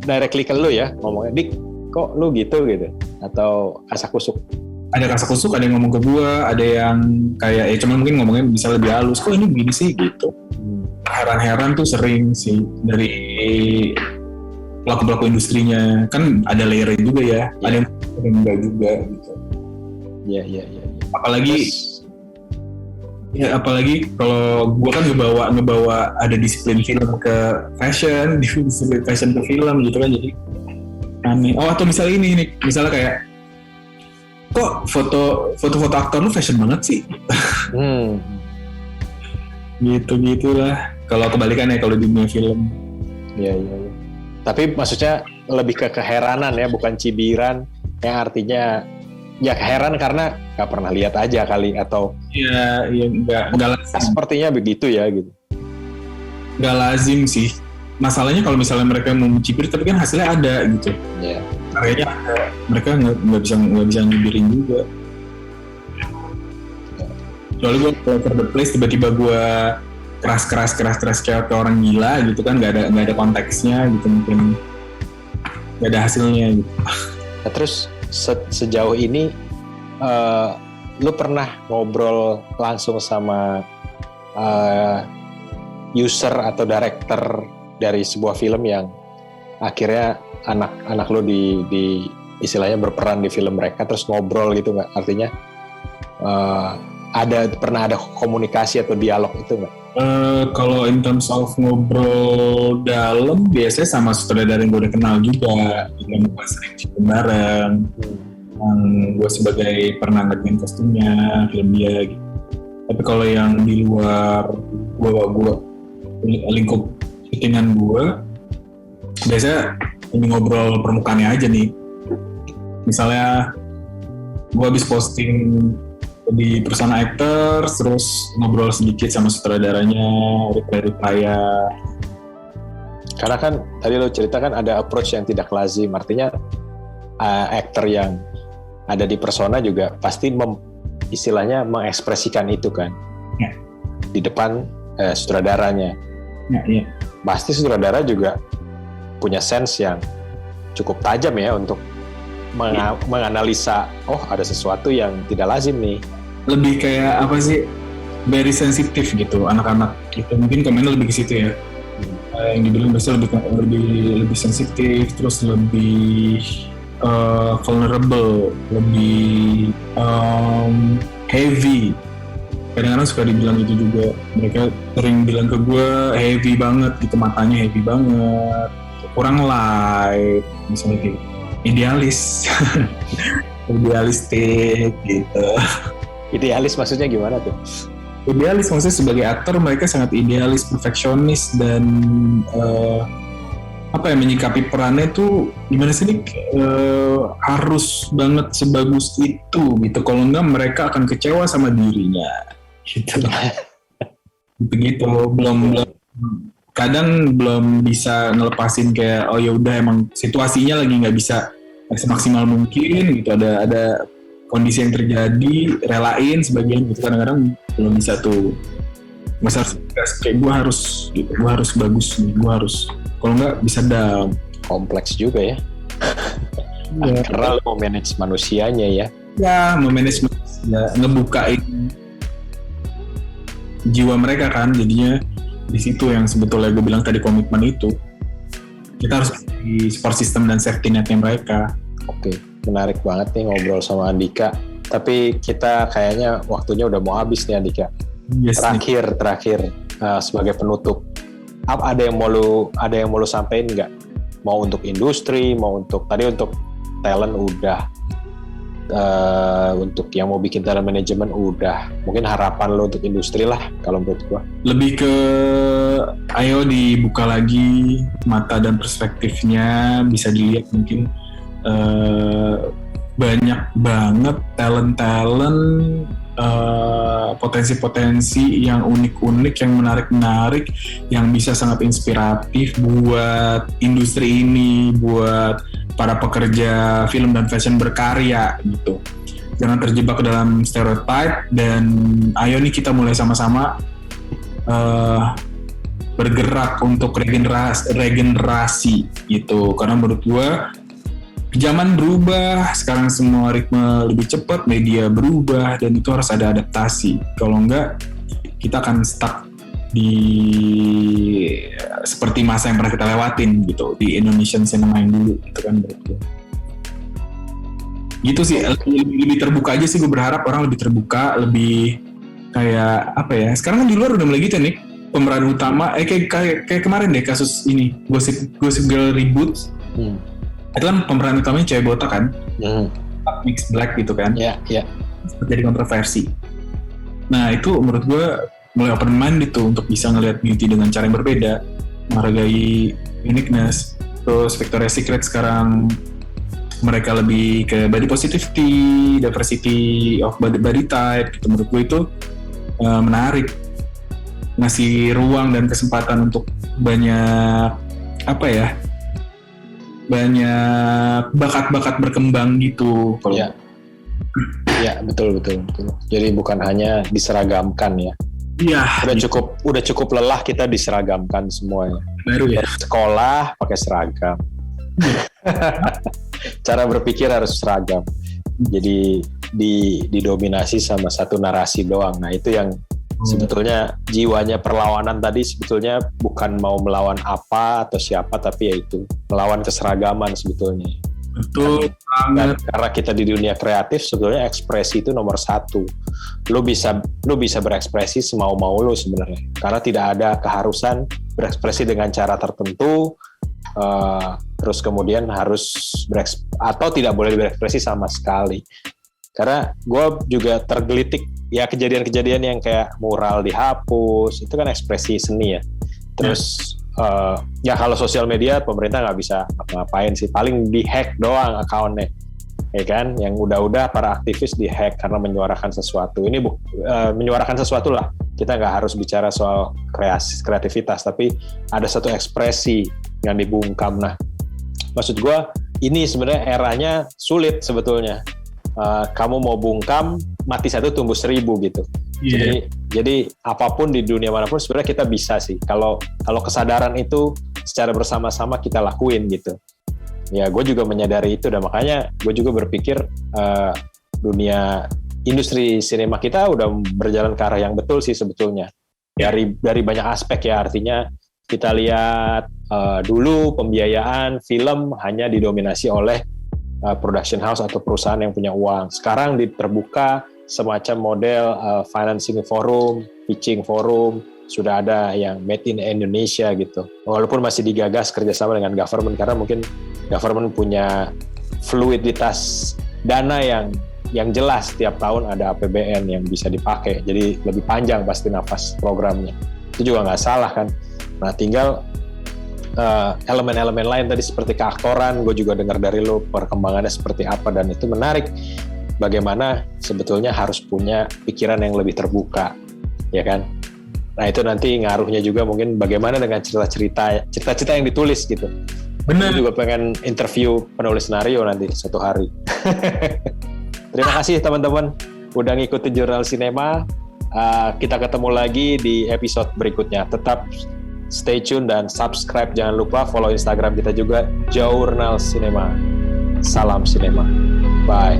Directly ke lu ya ngomongnya, Dik kok lu gitu atau kasak-kusuk? Ada kasak-kusuk, ada yang ngomong ke gua, ada yang kayak cuman mungkin ngomongnya bisa lebih halus, kok ini begini sih gitu. Heran-heran tuh sering sih dari pelaku-pelaku industrinya, kan ada layernya juga ya, ada yang enggak juga gitu. Iya. Apalagi kalau gue kan ngebawa ada disiplin film ke fashion, disiplin fashion ke film gitu kan, jadi aneh. Atau misalnya ini nih, misalnya kayak kok foto aktor lu fashion banget sih, gitulah. Kalau kebalikannya kalau di dunia film. Iya. Tapi maksudnya lebih ke keheranan ya, bukan cibiran, yang artinya ya heran karena nggak pernah lihat aja kali, atau iya nggak lazim. Sepertinya begitu ya gitu. Nggak lazim sih. Masalahnya kalau misalnya mereka mau mencibir tapi kan hasilnya ada gitu. Iya. Kayaknya mereka nggak bisa ngibirin juga. Soalnya gue for the place tiba-tiba gue keras kayak orang gila gitu kan, nggak ada konteksnya gitu, mungkin nggak ada hasilnya gitu. Nah, terus sejauh ini lu pernah ngobrol langsung sama user atau director dari sebuah film yang akhirnya anak lu di istilahnya berperan di film mereka, terus ngobrol gitu nggak? Artinya pernah ada komunikasi atau dialog itu nggak? Kalau in terms of ngobrol dalam, biasanya sama sutradara yang gue udah kenal juga, yang gue sering film bareng, gue sebagai pernah ngerjain kostumnya, film dia gitu. Tapi kalau yang di luar gue lingkup syutingan gue, biasanya ini ngobrol permukaannya aja nih. Misalnya gue habis posting di Persona Actors, terus ngobrol sedikit sama sutradaranya, reply. Karena kan tadi lo ceritakan ada approach yang tidak lazim, artinya aktor yang ada di Persona juga pasti istilahnya mengekspresikan itu kan, ya, di depan sutradaranya. Ya. Pasti sutradara juga punya sense yang cukup tajam ya untuk menganalisa, ada sesuatu yang tidak lazim nih. Lebih kayak apa sih, very sensitif gitu anak-anak gitu, mungkin komennya lebih ke situ ya. Yang dibilang biasanya lebih sensitif, terus lebih vulnerable, lebih heavy. Kadang-kadang suka dibilang itu juga, mereka sering bilang ke gue heavy banget gitu, matanya heavy banget, kurang light misalnya gitu. Idealistik gitu. Idealis maksudnya gimana tuh? Idealis maksudnya sebagai aktor mereka sangat idealis, perfeksionis, dan menyikapi perannya tuh gimana sih nih, harus banget sebagus itu gitu. Kalau enggak mereka akan kecewa sama dirinya gitu. Begitu, kadang belum bisa ngelepasin kayak ya udah emang situasinya lagi nggak bisa semaksimal mungkin gitu, ada kondisi yang terjadi, relain sebagian gitu, kadang-kadang belum bisa tuh. Masa kayak gue harus bagus nih, gue harus, kalau nggak bisa down. Kompleks juga ya. Karena lo mau manage manusianya ya. Ya, memanage manusia, ngebukain jiwa mereka kan, jadinya di situ yang sebetulnya gue bilang tadi, komitmen itu. kita harus di support system dan safety netnya mereka. Oke, menarik banget nih ngobrol sama Andika. Tapi kita kayaknya waktunya udah mau habis nih Andika. Yes, Terakhir sebagai penutup, ada yang mau lu sampaikan nggak? Mau untuk industri, mau untuk talent udah, untuk yang mau bikin talent management udah. Mungkin harapan lo untuk industri lah kalau menurut gua. Lebih ke ayo dibuka lagi mata dan perspektifnya, bisa dilihat mungkin banyak banget talent potensi-potensi yang unik-unik, yang menarik-menarik, yang bisa sangat inspiratif buat industri ini, buat para pekerja film dan fashion berkarya gitu. Jangan terjebak dalam stereotype, dan ayo nih kita mulai sama-sama bergerak untuk regenerasi gitu. Karena menurut gua zaman berubah, sekarang semua ritme lebih cepat, media berubah, dan itu harus ada adaptasi. Kalau enggak, kita akan stuck di seperti masa yang pernah kita lewatin gitu, di Indonesian cinema yang dulu gitu kan menurut gue. Gitu sih, lebih terbuka aja sih, gue berharap orang lebih terbuka, lebih kayak apa ya, sekarang kan di luar udah mulai gitu nih, pemeran utama, kayak kemarin deh kasus ini, Gossip Girl reboot. Itu kan pemeran utamanya cewek botak kan, mixed black gitu kan, jadi kontroversi. Nah itu menurut gue mulai open mind itu untuk bisa ngelihat beauty dengan cara yang berbeda, menghargai uniqueness. Terus Victoria's Secret sekarang mereka lebih ke body positivity, diversity of body type gitu. Menurut gue itu menarik, ngasih ruang dan kesempatan untuk banyak banyak bakat-bakat berkembang gitu. Ya, betul. Jadi bukan hanya diseragamkan ya. Iya. Udah cukup lelah kita diseragamkan semuanya. Baru ya. Sekolah pakai seragam. Cara berpikir harus seragam. Jadi didominasi sama satu narasi doang. Nah, itu yang sebetulnya jiwanya perlawanan tadi sebetulnya bukan mau melawan apa atau siapa, tapi yaitu melawan keseragaman sebetulnya. Betul banget. Karena kita di dunia kreatif sebetulnya ekspresi itu nomor satu. Lu bisa berekspresi semau-mau lu sebenarnya. Karena tidak ada keharusan berekspresi dengan cara tertentu, terus kemudian harus atau tidak boleh berekspresi sama sekali. Karena gue juga tergelitik ya kejadian-kejadian yang kayak mural dihapus, itu kan ekspresi seni ya. Terus ya kalau sosial media pemerintah nggak bisa ngapain sih, paling dihack doang akunnya, ya kan? Yang udah para aktivis dihack karena menyuarakan sesuatu. Ini menyuarakan sesuatu lah. Kita nggak harus bicara soal kreativitas, tapi ada satu ekspresi yang dibungkam. Nah, maksud gue ini sebenarnya eranya sulit sebetulnya. Kamu mau bungkam, mati satu tumbuh 1000 gitu. Yeah. Jadi apapun di dunia manapun sebenarnya kita bisa sih. Kalau kesadaran itu secara bersama-sama kita lakuin gitu. Ya gue juga menyadari itu, dan makanya gue juga berpikir dunia industri sinema kita udah berjalan ke arah yang betul sih sebetulnya. Dari banyak aspek ya, artinya kita lihat dulu pembiayaan film hanya didominasi oleh production house atau perusahaan yang punya uang. Sekarang terbuka semacam model financing forum, pitching forum, sudah ada yang made in Indonesia gitu. Walaupun masih digagas kerjasama dengan government, karena mungkin government punya fluiditas dana yang jelas, setiap tahun ada APBN yang bisa dipakai, jadi lebih panjang pasti nafas programnya. Itu juga nggak salah kan. Nah tinggal elemen-elemen lain tadi seperti keaktoran, gue juga dengar dari lo perkembangannya seperti apa, dan itu menarik. Bagaimana sebetulnya harus punya pikiran yang lebih terbuka, ya kan? Nah itu nanti ngaruhnya juga mungkin bagaimana dengan cerita-cerita yang ditulis gitu. Benar. Gue juga pengen interview penulis skenario nanti suatu hari. Terima kasih teman-teman udah ngikutin Jurnal Sinema. Kita ketemu lagi di episode berikutnya. Tetap stay tune dan subscribe, jangan lupa follow Instagram kita juga, Jurnal Sinema. Salam Sinema. Bye.